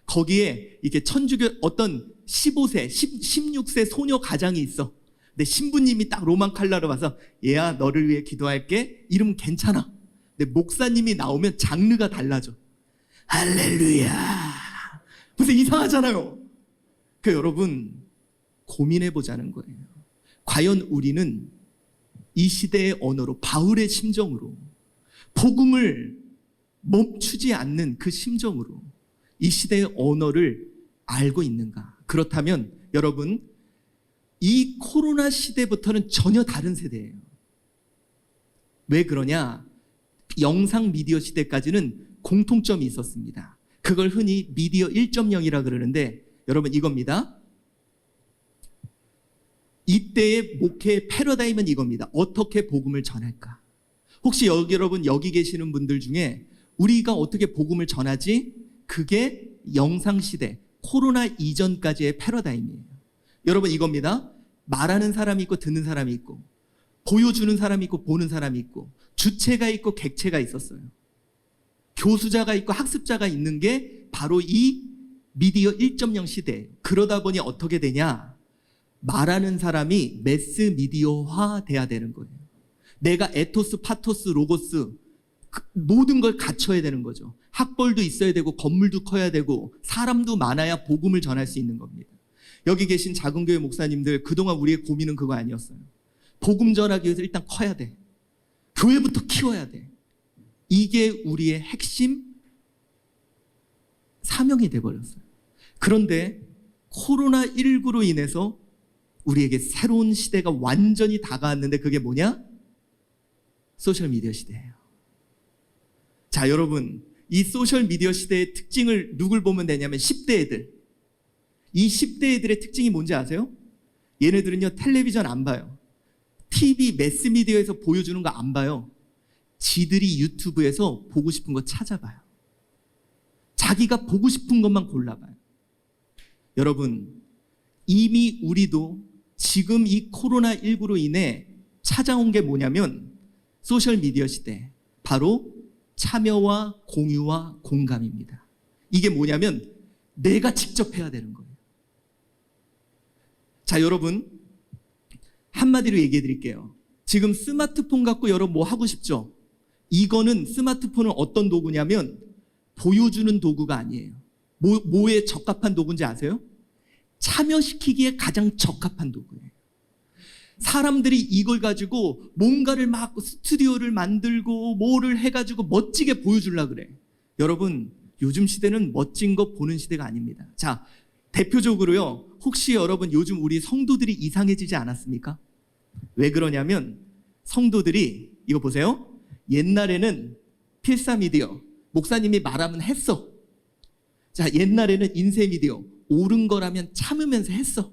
거기에 이렇게 천주교 어떤 15세, 16세 소녀 가장이 있어. 근데 신부님이 딱 로만 칼라로 와서 얘야 너를 위해 기도할게. 이러면 괜찮아. 근데 목사님이 나오면 장르가 달라져. 할렐루야. 무슨 이상하잖아요. 그 여러분 고민해 보자는 거예요. 과연 우리는 이 시대의 언어로 바울의 심정으로 복음을 멈추지 않는 그 심정으로 이 시대의 언어를 알고 있는가? 그렇다면 여러분 이 코로나 시대부터는 전혀 다른 세대예요. 왜 그러냐? 영상 미디어 시대까지는 공통점이 있었습니다. 그걸 흔히 미디어 1.0이라 그러는데 여러분 이겁니다. 이때의 목회의 패러다임은 이겁니다. 어떻게 복음을 전할까? 혹시 여러분 여기 계시는 분들 중에 우리가 어떻게 복음을 전하지? 그게 영상시대, 코로나 이전까지의 패러다임이에요. 여러분 이겁니다. 말하는 사람이 있고 듣는 사람이 있고 보여주는 사람이 있고 보는 사람이 있고 주체가 있고 객체가 있었어요. 교수자가 있고 학습자가 있는 게 바로 이 미디어 1.0 시대예요. 그러다 보니 어떻게 되냐? 말하는 사람이 매스 미디어화 돼야 되는 거예요. 내가 에토스, 파토스, 로고스 모든 걸 갖춰야 되는 거죠. 학벌도 있어야 되고 건물도 커야 되고 사람도 많아야 복음을 전할 수 있는 겁니다. 여기 계신 작은 교회 목사님들 그동안 우리의 고민은 그거 아니었어요. 복음 전하기 위해서 일단 커야 돼. 교회부터 키워야 돼. 이게 우리의 핵심 사명이 돼버렸어요. 그런데 코로나19로 인해서 우리에게 새로운 시대가 완전히 다가왔는데 그게 뭐냐? 소셜미디어 시대예요. 자, 여러분 이 소셜미디어 시대의 특징을 누굴 보면 되냐면 10대 애들. 이 10대 애들의 특징이 뭔지 아세요? 얘네들은요 텔레비전 안 봐요. TV 매스미디어에서 보여주는 거 안 봐요. 지들이 유튜브에서 보고 싶은 거 찾아봐요. 자기가 보고 싶은 것만 골라봐요. 여러분 이미 우리도 지금 이 코로나19로 인해 찾아온 게 뭐냐면 소셜미디어 시대, 바로 참여와 공유와 공감입니다. 이게 뭐냐면 내가 직접 해야 되는 거예요. 자, 여러분 한마디로 얘기해 드릴게요. 지금 스마트폰 갖고 여러분 뭐 하고 싶죠? 이거는 스마트폰은 어떤 도구냐면 보여주는 도구가 아니에요. 뭐에 적합한 도구인지 아세요? 참여시키기에 가장 적합한 도구예요. 사람들이 이걸 가지고 뭔가를 막 스튜디오를 만들고 뭐를 해가지고 멋지게 보여주려고 그래. 여러분 요즘 시대는 멋진 거 보는 시대가 아닙니다. 자, 대표적으로요. 혹시 여러분 요즘 우리 성도들이 이상해지지 않았습니까? 왜 그러냐면 성도들이 이거 보세요. 옛날에는 필사미디어 목사님이 말하면 했어. 자, 옛날에는 인쇄미디어 옳은 거라면 참으면서 했어.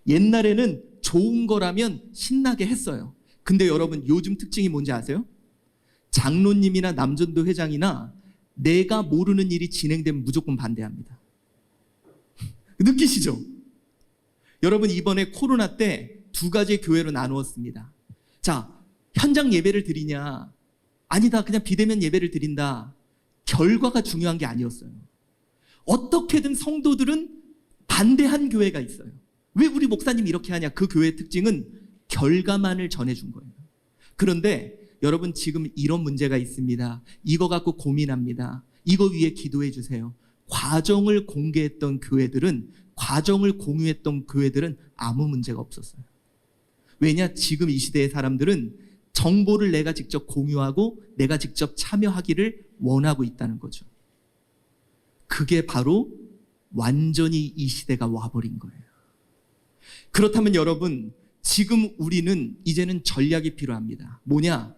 옛날에는 좋은 거라면 신나게 했어요. 근데 여러분 요즘 특징이 뭔지 아세요? 장로님이나 남전도 회장이나 내가 모르는 일이 진행되면 무조건 반대합니다. 느끼시죠? 여러분 이번에 코로나 때 두 가지 교회로 나누었습니다. 자, 현장 예배를 드리냐? 아니다, 그냥 비대면 예배를 드린다. 결과가 중요한 게 아니었어요. 어떻게든 성도들은 반대한 교회가 있어요. 왜 우리 목사님 이렇게 하냐? 그 교회의 특징은 결과만을 전해준 거예요. 그런데 여러분 지금 이런 문제가 있습니다. 이거 갖고 고민합니다. 이거 위해 기도해 주세요. 과정을 공개했던 교회들은, 과정을 공유했던 교회들은 아무 문제가 없었어요. 왜냐? 지금 이 시대의 사람들은 정보를 내가 직접 공유하고 내가 직접 참여하기를 원하고 있다는 거죠. 그게 바로 완전히 이 시대가 와버린 거예요. 그렇다면 여러분, 지금 우리는 이제는 전략이 필요합니다. 뭐냐?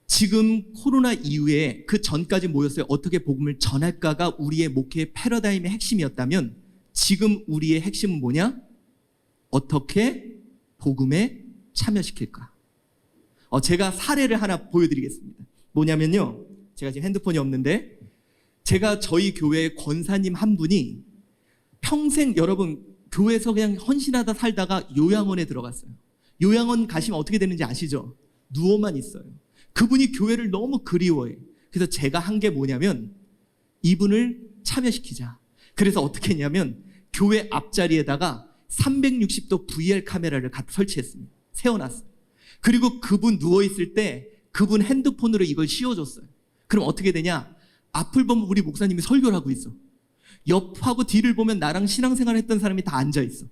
지금 코로나 이후에 그 전까지 모였어요. 어떻게 복음을 전할까가 우리의 목회의 패러다임의 핵심이었다면 지금 우리의 핵심은 뭐냐? 어떻게 복음에 참여시킬까? 제가 사례를 하나 보여드리겠습니다. 뭐냐면요. 제가 지금 핸드폰이 없는데 제가 저희 교회 권사님 한 분이 평생 여러분 교회에서 그냥 헌신하다 살다가 요양원에 들어갔어요. 요양원 가시면 어떻게 되는지 아시죠? 누워만 있어요. 그분이 교회를 너무 그리워해. 그래서 제가 한 게 뭐냐면 이분을 참여시키자. 그래서 어떻게 했냐면 교회 앞자리에다가 360도 VR 카메라를 설치했습니다. 세워놨어요. 그리고 그분 누워있을 때 그분 핸드폰으로 이걸 씌워줬어요. 그럼 어떻게 되냐? 앞을 보면 우리 목사님이 설교를 하고 있어. 옆하고 뒤를 보면 나랑 신앙생활 했던 사람이 다 앉아있어.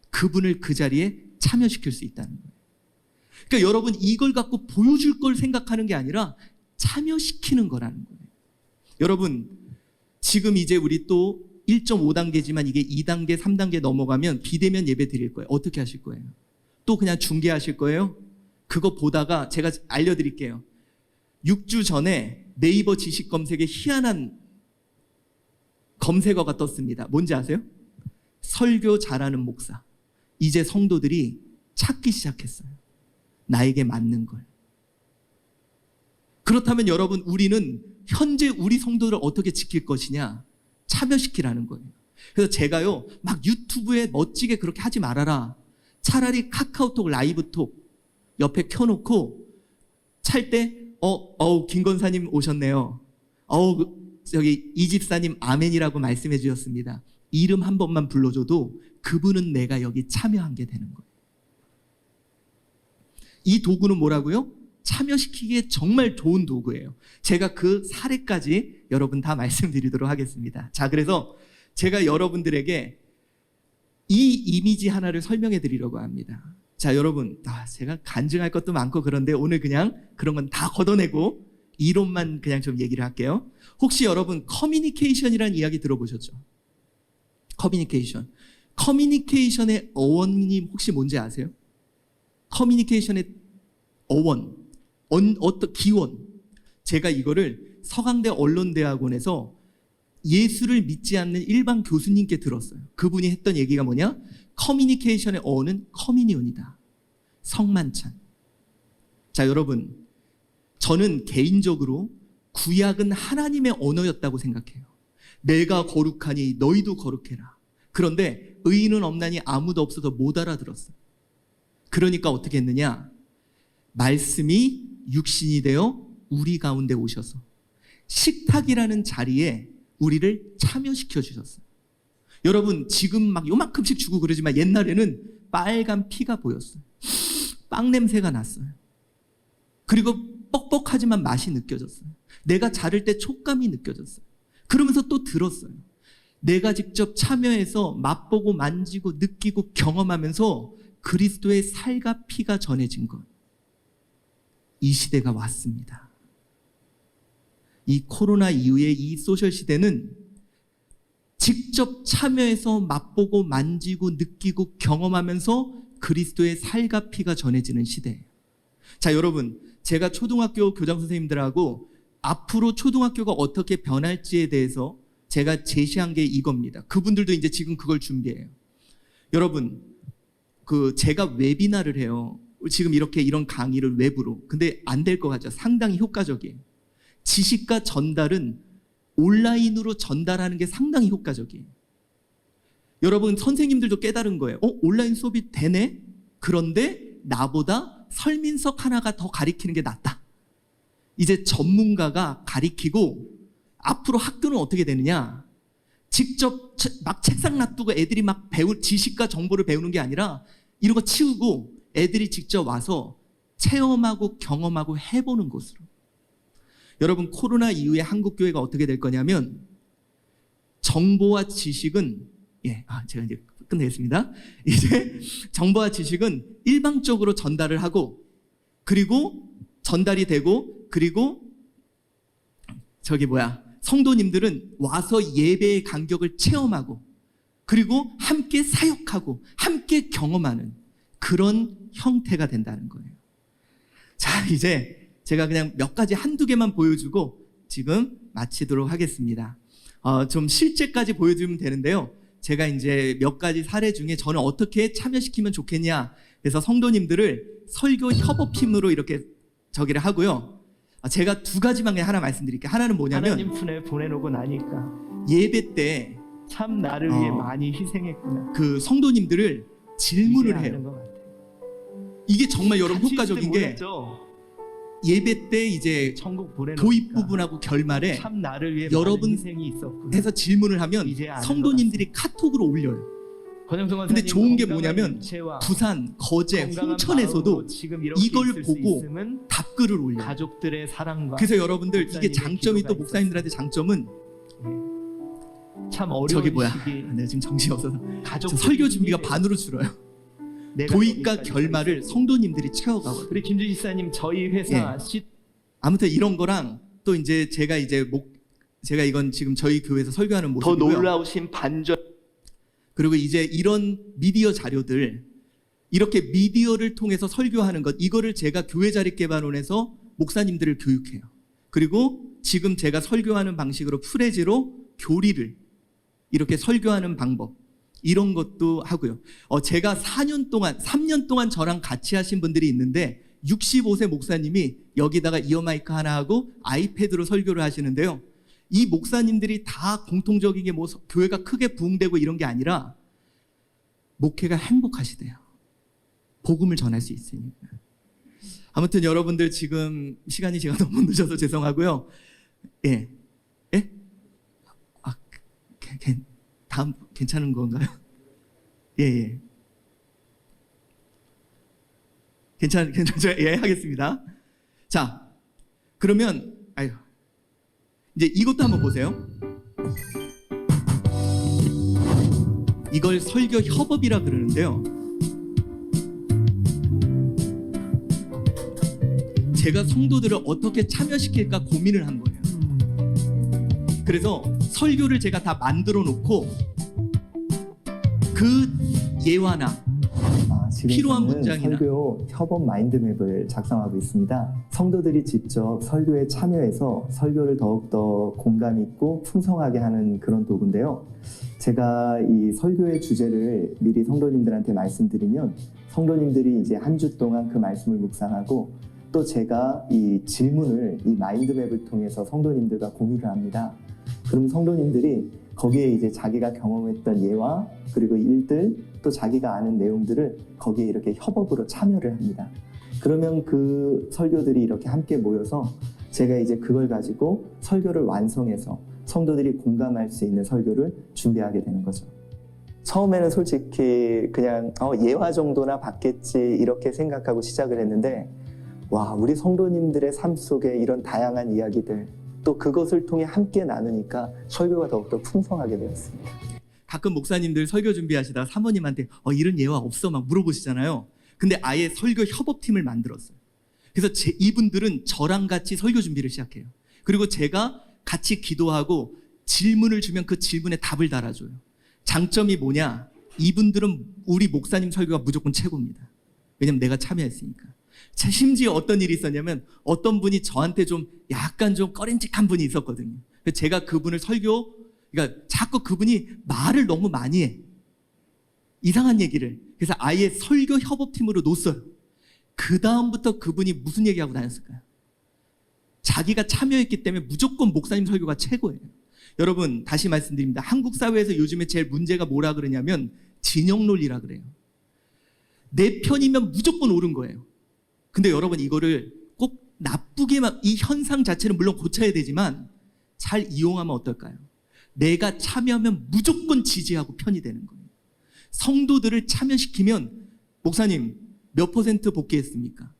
그분을 그 자리에 참여시킬 수 있다는 거예요. 그러니까 여러분 이걸 갖고 보여줄 걸 생각하는 게 아니라 참여시키는 거라는 거예요. 여러분 지금 이제 우리 또 1.5단계지만 이게 2단계, 3단계 넘어가면 비대면 예배 드릴 거예요. 어떻게 하실 거예요? 또 그냥 중계하실 거예요? 그거 보다가 제가 알려드릴게요. 6주 전에 네이버 지식 검색에 희한한 검색어가 떴습니다. 뭔지 아세요? 설교 잘하는 목사. 이제 성도들이 찾기 시작했어요. 나에게 맞는 걸. 그렇다면 여러분 우리는 현재 우리 성도들을 어떻게 지킬 것이냐? 참여시키라는 거예요. 그래서 제가요 막 유튜브에 멋지게 그렇게 하지 말아라. 차라리 카카오톡 라이브톡 옆에 켜놓고 찰 때 김건사님 오셨네요. 저기 이 집사님 아멘이라고 말씀해 주셨습니다. 이름 한 번만 불러줘도 그분은 내가 여기 참여한 게 되는 거예요. 이 도구는 뭐라고요? 참여시키기에 정말 좋은 도구예요. 제가 그 사례까지 여러분 다 말씀드리도록 하겠습니다. 자, 그래서 제가 여러분들에게 이 이미지 하나를 설명해 드리려고 합니다. 자, 여러분, 제가 간증할 것도 많고 그런데 오늘 그냥 그런 건 다 걷어내고 이론만 그냥 좀 얘기를 할게요. 혹시 여러분 커뮤니케이션이라는 이야기 들어보셨죠? 커뮤니케이션의 어원이 혹시 뭔지 아세요? 커뮤니케이션의 어원, 어떤 기원. 제가 이거를 서강대 언론대학원에서 예수를 믿지 않는 일반 교수님께 들었어요. 그분이 했던 얘기가 뭐냐? 커뮤니케이션의 어원은 커미니온이다. 성만찬. 자, 여러분, 저는 개인적으로 구약은 하나님의 언어였다고 생각해요. 내가 거룩하니 너희도 거룩해라. 그런데 의인은 없나니 아무도 없어서 못 알아들었어요. 그러니까 어떻게 했느냐? 말씀이 육신이 되어 우리 가운데 오셔서 식탁이라는 자리에 우리를 참여시켜 주셨어요. 여러분 지금 막 요만큼씩 주고 그러지만 옛날에는 빨간 피가 보였어요. 빵 냄새가 났어요. 그리고 뻑뻑하지만 맛이 느껴졌어요. 내가 자를 때 촉감이 느껴졌어요. 그러면서 또 들었어요. 내가 직접 참여해서 맛보고 만지고 느끼고 경험하면서 그리스도의 살과 피가 전해진 것. 이 시대가 왔습니다. 이 코로나 이후의 이 소셜 시대는 직접 참여해서 맛보고 만지고 느끼고 경험하면서 그리스도의 살과 피가 전해지는 시대예요. 자, 여러분, 제가 초등학교 교장 선생님들하고 앞으로 초등학교가 어떻게 변할지에 대해서 제가 제시한 게 이겁니다. 그분들도 이제 지금 그걸 준비해요. 여러분, 제가 웨비나를 해요. 지금 이렇게 이런 강의를 웹으로. 근데 안 될 것 같죠? 상당히 효과적이에요. 지식과 전달은 온라인으로 전달하는 게 상당히 효과적이에요. 여러분, 선생님들도 깨달은 거예요. 온라인 수업이 되네? 그런데 나보다 설민석 하나가 더 가리키는 게 낫다. 이제 전문가가 가리키고 앞으로 학교는 어떻게 되느냐? 직접 막 책상 놔두고 애들이 막 지식과 정보를 배우는 게 아니라 이런 거 치우고 애들이 직접 와서 체험하고 경험하고 해보는 곳으로. 여러분, 코로나 이후에 한국교회가 어떻게 될 거냐면 정보와 지식은 제가 이제 끝내겠습니다. 이제 정보와 지식은 일방적으로 전달을 하고 그리고 전달이 되고 그리고 성도님들은 와서 예배의 간격을 체험하고 그리고 함께 사역하고 함께 경험하는 그런 형태가 된다는 거예요. 자, 이제 제가 그냥 몇 가지 한두 개만 보여주고 지금 마치도록 하겠습니다. 좀 실제까지 보여주면 되는데요. 제가 이제 몇 가지 사례 중에 저는 어떻게 참여시키면 좋겠냐, 그래서 성도님들을 설교 협업팀으로 이렇게 저기를 하고요. 제가 두 가지만 그냥 하나 말씀드릴게요. 하나는 뭐냐면,
하나님 품에 보내놓고 나니까
예배 때
참 나를 위해 많이 희생했구나.
그 성도님들을 질문을
이제 아는
해요.
것 같아요.
이게 정말 여러분
같이
효과적인
있을 때
게,
몰랐죠.
예배 때 이제
천국 보내놓으니까
도입 부분하고 결말에
참 나를 위해
여러분
많은 희생이 있었구나.
해서 질문을 하면
이제 아는
성도님들이 카톡으로 올려요.
권영성
근데
원사님,
좋은 게
건강한
뭐냐면
육체와
부산, 거제,
건강한
홍천에서도
마음으로 지금 이렇게
이걸
있을 수
보고
있음은
답글을 올려요.
가족들의 사랑과
그래서 여러분들 이게
목사님의
장점이, 또
기도가
목사님들한테 장점은,
참 어려운
저기 뭐야,
시기
내가 지금 정신이 없어서 저
가족들이
설교 준비가
힘이
반으로 줄어요.
내가
도입과
여기까지
결말을
있었고.
성도님들이 채워가거든요.
우리 김주 지사님 저희 회사
아무튼 이런 거랑 또 이제 제가 이건 지금 저희 교회에서 설교하는
더
모습이고요.
놀라우신 반전.
그리고 이제 이런 미디어 자료들, 이렇게 미디어를 통해서 설교하는 것, 이거를 제가 교회자립개발원에서 목사님들을 교육해요. 그리고 지금 제가 설교하는 방식으로 프레즈로 교리를 이렇게 설교하는 방법, 이런 것도 하고요. 제가 3년 동안 저랑 같이 하신 분들이 있는데 65세 목사님이 여기다가 이어마이크 하나 하고 아이패드로 설교를 하시는데요. 이 목사님들이 다 공통적인 게 뭐 교회가 크게 부흥되고 이런 게 아니라 목회가 행복하시대요. 복음을 전할 수 있으니까. 아무튼 여러분들 지금 시간이 제가 너무 늦어서 죄송하고요. 예? 다음 괜찮은 건가요? 예. 괜찮죠? 예, 하겠습니다. 자, 그러면 이제 이것도 한번 보세요. 이걸 설교 협업이라 그러는데요. 제가 성도들을 어떻게 참여시킬까 고민을 한 거예요. 그래서 설교를 제가 다 만들어 놓고 그 예화나 필요한 문장이나
설교 협업 마인드맵을 작성하고 있습니다. 성도들이 직접 설교에 참여해서 설교를 더욱더 공감 있고 풍성하게 하는 그런 도구인데요. 제가 이 설교의 주제를 미리 성도님들한테 말씀드리면 성도님들이 이제 한 주 동안 그 말씀을 묵상하고 또 제가 이 질문을 이 마인드맵을 통해서 성도님들과 공유를 합니다. 그럼 성도님들이 거기에 이제 자기가 경험했던 예화 그리고 일들 또 자기가 아는 내용들을 거기에 이렇게 협업으로 참여를 합니다. 그러면 그 설교들이 이렇게 함께 모여서 제가 이제 그걸 가지고 설교를 완성해서 성도들이 공감할 수 있는 설교를 준비하게 되는 거죠. 처음에는 솔직히 그냥 예화 정도나 받겠지 이렇게 생각하고 시작을 했는데 와, 우리 성도님들의 삶 속에 이런 다양한 이야기들 또 그것을 통해 함께 나누니까 설교가 더욱더 풍성하게 되었습니다.
가끔 목사님들 설교 준비하시다가 사모님한테 이런 예화 없어 막 물어보시잖아요. 근데 아예 설교 협업팀을 만들었어요. 그래서 이분들은 저랑 같이 설교 준비를 시작해요. 그리고 제가 같이 기도하고 질문을 주면 그 질문에 답을 달아줘요. 장점이 뭐냐? 이분들은 우리 목사님 설교가 무조건 최고입니다. 왜냐면 내가 참여했으니까. 심지어 어떤 일이 있었냐면 어떤 분이 저한테 좀 약간 좀 꺼림칙한 분이 있었거든요. 그래서 제가 그분을 그러니까 자꾸 그분이 말을 너무 많이 해. 이상한 얘기를. 그래서 아예 설교 협업팀으로 놓았어요. 그 다음부터 그분이 무슨 얘기하고 다녔을까요? 자기가 참여했기 때문에 무조건 목사님 설교가 최고예요. 여러분 다시 말씀드립니다. 한국 사회에서 요즘에 제일 문제가 뭐라 그러냐면 진영 논리라 그래요. 내 편이면 무조건 옳은 거예요. 근데 여러분 이거를 꼭 나쁘게만, 이 현상 자체는 물론 고쳐야 되지만 잘 이용하면 어떨까요? 내가 참여하면 무조건 지지하고 편이 되는 거예요. 성도들을 참여시키면 목사님 몇 퍼센트 복귀했습니까?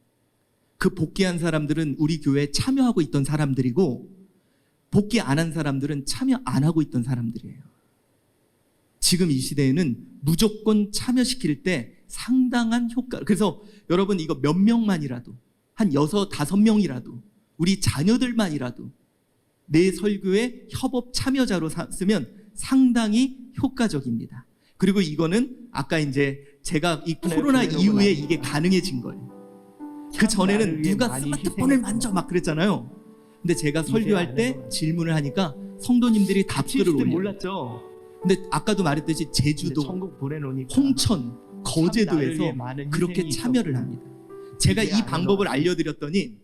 그 복귀한 사람들은 우리 교회에 참여하고 있던 사람들이고 복귀 안 한 사람들은 참여 안 하고 있던 사람들이에요. 지금 이 시대에는 무조건 참여시킬 때 상당한 효과. 그래서 여러분 이거 몇 명만이라도 한 6, 5명이라도 우리 자녀들만이라도 내 설교에 협업 참여자로 쓰면 상당히 효과적입니다. 그리고 이거는 아까 이제 제가 이
네,
코로나
보내는
이후에
건
이게
아닙니다.
가능해진 거예요. 그
참
전에는
나를 위해
누가
많이
스마트폰을
희생했구나.
만져 막 그랬잖아요. 근데 제가
이제
설교할
아는
때
거예요.
질문을 하니까 성도님들이 답글을
때
올려요.
몰랐죠.
근데 아까도 말했듯이
근데
제주도,
천국 보내놓으니까
홍천,
참 나를 위해
거제도에서
많은
그렇게
희생이
참여를
있었구나.
합니다. 제가
이제
이
아는
방법을
것
알려드렸더니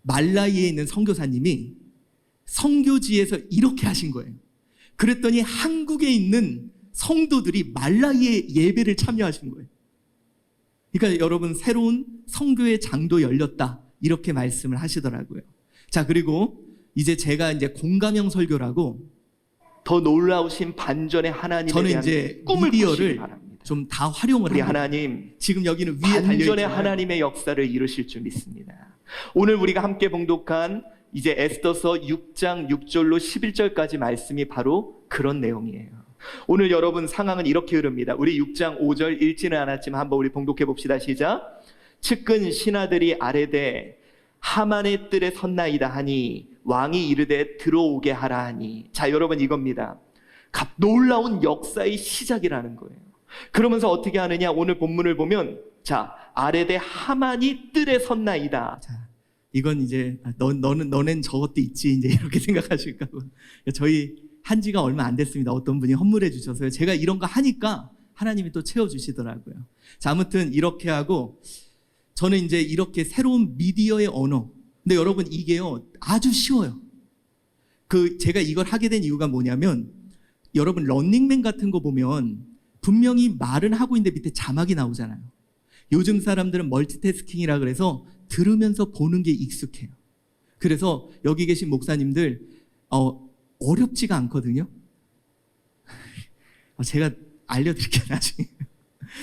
말라이에 있는 선교사님이 선교지에서 이렇게 하신 거예요. 그랬더니 한국에 있는 성도들이 말라이에 예배를 참여하신 거예요. 그러니까 여러분 새로운 선교의 장도 열렸다 이렇게 말씀을 하시더라고요. 자, 그리고 이제 제가 이제 공감형 설교라고
더 놀라우신 반전의 하나님에
저는
대한
이제
꿈을 꾸시기
미디어를
바랍니다.
좀 다 활용을
우리
합니다.
하나님
지금 여기는 위에
반전의
달려있잖아요.
하나님의 역사를 이루실 줄 믿습니다. 오늘 우리가 함께 봉독한 이제 에스더서 6장 6절로 11절까지 말씀이 바로 그런 내용이에요. 오늘 여러분 상황은 이렇게 흐릅니다. 우리 6장 5절 읽지는 않았지만 한번 우리 봉독해 봅시다. 시작. 측근 신하들이 아뢰되 하만의 뜰에 섰나이다 하니 왕이 이르되 들어오게 하라 하니. 자, 여러분 이겁니다. 놀라운 역사의 시작이라는 거예요. 그러면서 어떻게 하느냐? 오늘 본문을 보면 자, 아뢰되 하만이 뜰에 섰나이다.
자, 이건 이제 너넨 저것도 있지 이제 이렇게 생각하실까 봐. 저희 한 지가 얼마 안 됐습니다. 어떤 분이 헌물해 주셔서요. 제가 이런 거 하니까 하나님이 또 채워 주시더라고요. 자, 아무튼 이렇게 하고 저는 이제 이렇게 새로운 미디어의 언어. 근데 여러분 이게요 아주 쉬워요. 제가 이걸 하게 된 이유가 뭐냐면 여러분 런닝맨 같은 거 보면 분명히 말은 하고 있는데 밑에 자막이 나오잖아요. 요즘 사람들은 멀티태스킹이라 그래서 들으면서 보는 게 익숙해요. 그래서 여기 계신 목사님들 어렵지가 않거든요. 제가 알려드릴게요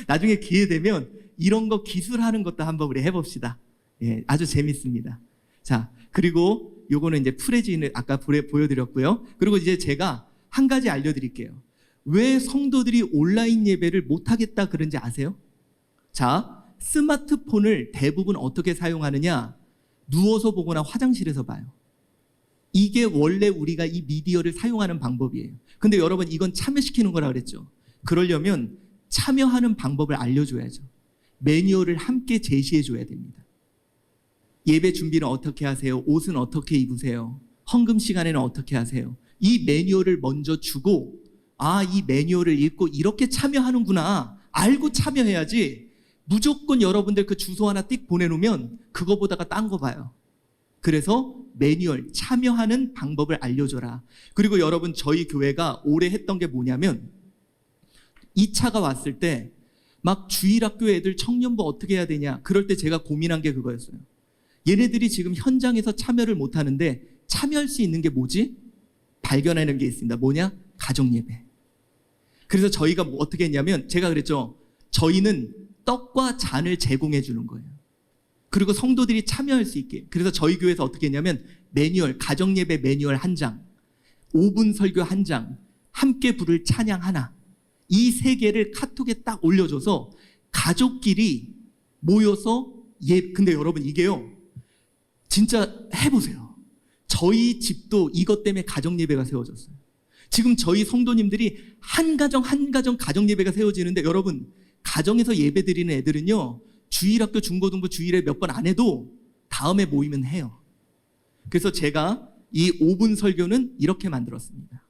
나중에 기회 되면 이런 거 기술하는 것도 한번 우리 해봅시다. 예, 아주 재밌습니다. 자, 그리고 요거는 이제 프레진을 아까 보여드렸고요. 그리고 이제 제가 한 가지 알려드릴게요. 왜 성도들이 온라인 예배를 못하겠다 그런지 아세요? 자, 스마트폰을 대부분 어떻게 사용하느냐? 누워서 보거나 화장실에서 봐요. 이게 원래 우리가 이 미디어를 사용하는 방법이에요. 근데 여러분 이건 참여시키는 거라 그랬죠. 그러려면 참여하는 방법을 알려줘야죠. 매뉴얼을 함께 제시해 줘야 됩니다. 예배 준비는 어떻게 하세요? 옷은 어떻게 입으세요? 헌금 시간에는 어떻게 하세요? 이 매뉴얼을 먼저 주고 이 매뉴얼을 읽고 이렇게 참여하는구나 알고 참여해야지 무조건 여러분들 그 주소 하나 띡 보내놓으면 그거보다가 딴 거 봐요. 그래서 매뉴얼 참여하는 방법을 알려줘라. 그리고 여러분 저희 교회가 올해 했던 게 뭐냐면 2차가 왔을 때 막 주일학교 애들 청년부 어떻게 해야 되냐 그럴 때 제가 고민한 게 그거였어요. 얘네들이 지금 현장에서 참여를 못하는데 참여할 수 있는 게 뭐지? 발견하는 게 있습니다. 뭐냐? 가정예배. 그래서 저희가 어떻게 했냐면 제가 그랬죠. 저희는 떡과 잔을 제공해 주는 거예요. 그리고 성도들이 참여할 수 있게. 그래서 저희 교회에서 어떻게 했냐면 매뉴얼, 가정예배 매뉴얼 1장, 5분 설교 1장, 함께 부를 찬양 하나, 이 3개를 카톡에 딱 올려줘서 가족끼리 모여서 근데 여러분 이게요 진짜 해보세요. 저희 집도 이것 때문에 가정예배가 세워졌어요. 지금 저희 성도님들이 한 가정 가정예배가 세워지는데 여러분 가정에서 예배 드리는 애들은요 주일학교 중고등부 주일에 몇 번 안 해도 다음에 모이면 해요. 그래서 제가 이 5분 설교는 이렇게 만들었습니다.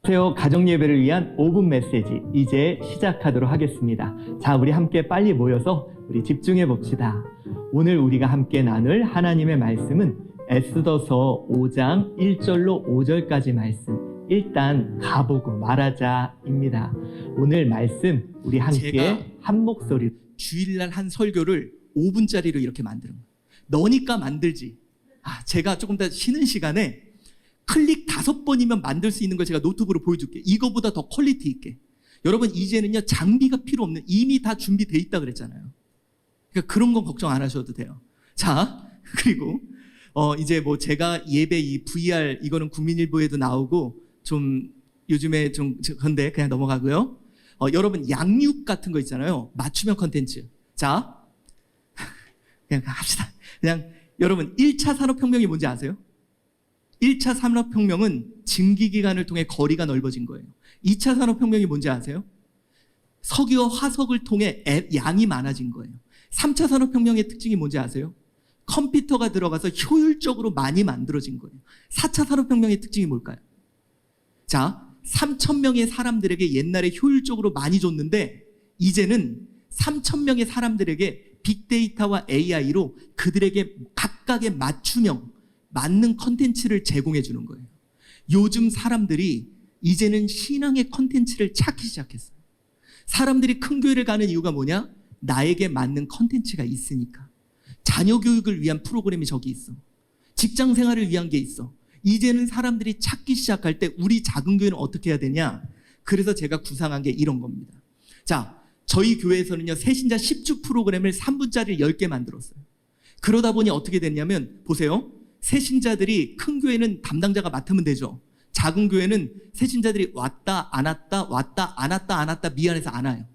안녕하세요. 가정예배를 위한 5분 메시지 이제 시작하도록 하겠습니다. 자, 우리 함께 빨리 모여서 우리 집중해 봅시다. 오늘 우리가 함께 나눌 하나님의 말씀은 에스더서 5장 1절로 5절까지 말씀. 일단 가보고 말하자입니다. 오늘 말씀 우리 함께
제가
한 목소리로
주일날 한 설교를 5분짜리로 이렇게 만드는 거예요. 너니까 만들지. 제가 조금 더 쉬는 시간에 클릭 5번이면 만들 수 있는 걸 제가 노트북으로 보여줄게. 이거보다 더 퀄리티 있게. 여러분 이제는요 장비가 필요 없는 이미 다 준비돼 있다 그랬잖아요. 그러니까 그런 건 걱정 안 하셔도 돼요. 자, 그리고 이제 뭐 제가 예배 이 VR 이거는 국민일보에도 나오고 좀 요즘에 좀 근데 그냥 넘어가고요. 여러분 양육 같은 거 있잖아요. 맞춤형 컨텐츠. 자, 그냥 합시다. 그냥 여러분 1차 산업혁명이 뭔지 아세요? 1차 산업혁명은 증기기관을 통해 거리가 넓어진 거예요. 2차 산업혁명이 뭔지 아세요? 석유와 화석을 통해 양이 많아진 거예요. 3차 산업혁명의 특징이 뭔지 아세요? 컴퓨터가 들어가서 효율적으로 많이 만들어진 거예요. 4차 산업혁명의 특징이 뭘까요? 자, 3,000명의 사람들에게 옛날에 효율적으로 많이 줬는데 이제는 3,000명의 사람들에게 빅데이터와 AI로 그들에게 각각의 맞춤형, 맞는 컨텐츠를 제공해 주는 거예요. 요즘 사람들이 이제는 신앙의 컨텐츠를 찾기 시작했어요. 사람들이 큰 교회를 가는 이유가 뭐냐? 나에게 맞는 컨텐츠가 있으니까. 자녀 교육을 위한 프로그램이 저기 있어. 직장 생활을 위한 게 있어. 이제는 사람들이 찾기 시작할 때 우리 작은 교회는 어떻게 해야 되냐? 그래서 제가 구상한 게 이런 겁니다. 자, 저희 교회에서는요, 새신자 10주 프로그램을 3분짜리 10개 만들었어요. 그러다 보니 어떻게 됐냐면, 보세요. 새신자들이 큰 교회는 담당자가 맡으면 되죠. 작은 교회는 새신자들이 왔다, 안 왔다, 왔다, 안 왔다, 안 왔다, 미안해서 안 와요.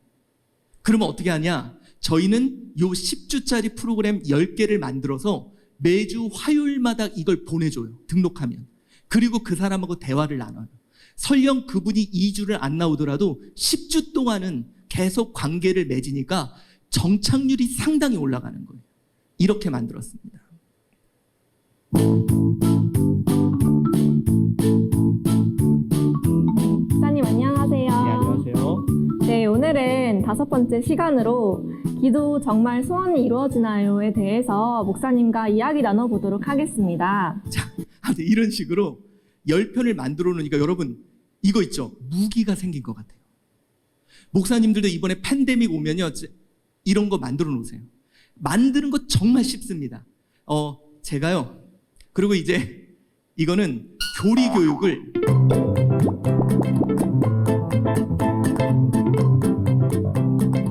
그러면 어떻게 하냐? 저희는 요 10주짜리 프로그램 10개를 만들어서 매주 화요일마다 이걸 보내줘요. 등록하면. 그리고 그 사람하고 대화를 나눠요. 설령 그분이 2주를 안 나오더라도 10주 동안은 계속 관계를 맺으니까 정착률이 상당히 올라가는 거예요. 이렇게 만들었습니다.
목사님 안녕하세요.
네, 안녕하세요.
네, 오늘은 5번째 시간으로 기도 정말 소원이 이루어지나요에 대해서 목사님과 이야기 나눠보도록 하겠습니다.
자, 이런 식으로 10편을 만들어 놓으니까 여러분 이거 있죠? 무기가 생긴 것 같아요. 목사님들도 이번에 팬데믹 오면요, 이런 거 만들어 놓으세요. 만드는 거 정말 쉽습니다. 제가요, 그리고 이제 이거는 교리 교육을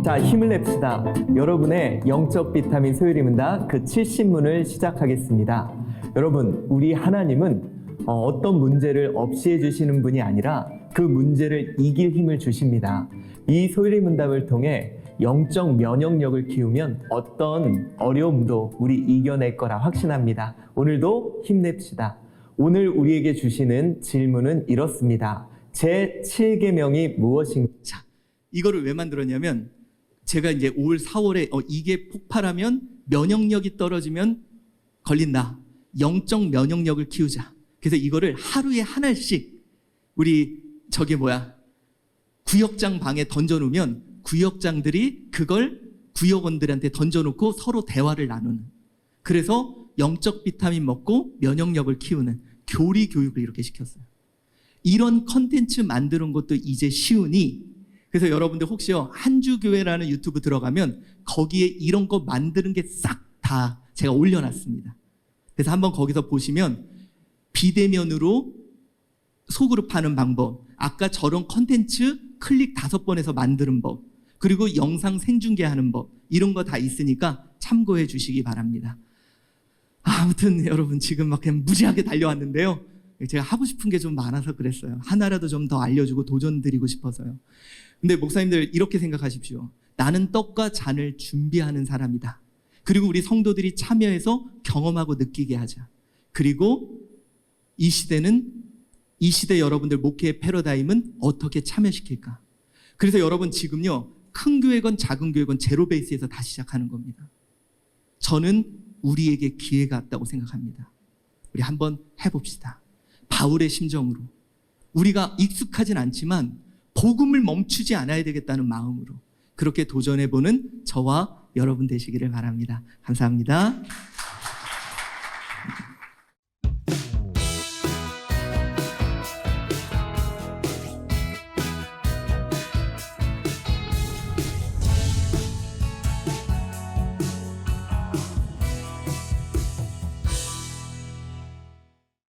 자, 힘을 냅시다. 여러분의 영적 비타민 소율이 문답 그 70문을 시작하겠습니다. 여러분, 우리 하나님은 어떤 문제를 없이 해주시는 분이 아니라 그 문제를 이길 힘을 주십니다. 이 소율이 문답을 통해 영적 면역력을 키우면 어떤 어려움도 우리 이겨낼 거라 확신합니다. 오늘도 힘냅시다. 오늘 우리에게 주시는 질문은 이렇습니다. 제7계명이 무엇인가?
자, 이거를 왜 만들었냐면 제가 이제 5월, 4월에 이게 폭발하면 면역력이 떨어지면 걸린다. 영적 면역력을 키우자. 그래서 이거를 하루에 하나씩 우리 구역장 방에 던져놓으면 구역장들이 그걸 구역원들한테 던져놓고 서로 대화를 나누는. 그래서 영적 비타민 먹고 면역력을 키우는 교리 교육을 이렇게 시켰어요. 이런 컨텐츠 만드는 것도 이제 쉬우니 그래서 여러분들 혹시요 한주교회라는 유튜브 들어가면 거기에 이런 거 만드는 게 싹 다 제가 올려놨습니다. 그래서 한번 거기서 보시면 비대면으로 소그룹 하는 방법, 아까 저런 컨텐츠 클릭 5번 해서 만드는 법, 그리고 영상 생중계하는 법, 이런 거 다 있으니까 참고해 주시기 바랍니다. 아무튼 여러분 지금 막 그냥 무지하게 달려왔는데요. 제가 하고 싶은 게 좀 많아서 그랬어요. 하나라도 좀 더 알려주고 도전 드리고 싶어서요. 근데 목사님들 이렇게 생각하십시오. 나는 떡과 잔을 준비하는 사람이다. 그리고 우리 성도들이 참여해서 경험하고 느끼게 하자. 그리고 이 시대 여러분들 목회의 패러다임은 어떻게 참여시킬까? 그래서 여러분 지금요 큰 교회건 작은 교회건 제로 베이스에서 다시 시작하는 겁니다. 저는 우리에게 기회가 왔다고 생각합니다. 우리 한번 해봅시다. 바울의 심정으로 우리가 익숙하진 않지만 복음을 멈추지 않아야 되겠다는 마음으로 그렇게 도전해보는 저와 여러분 되시기를 바랍니다. 감사합니다.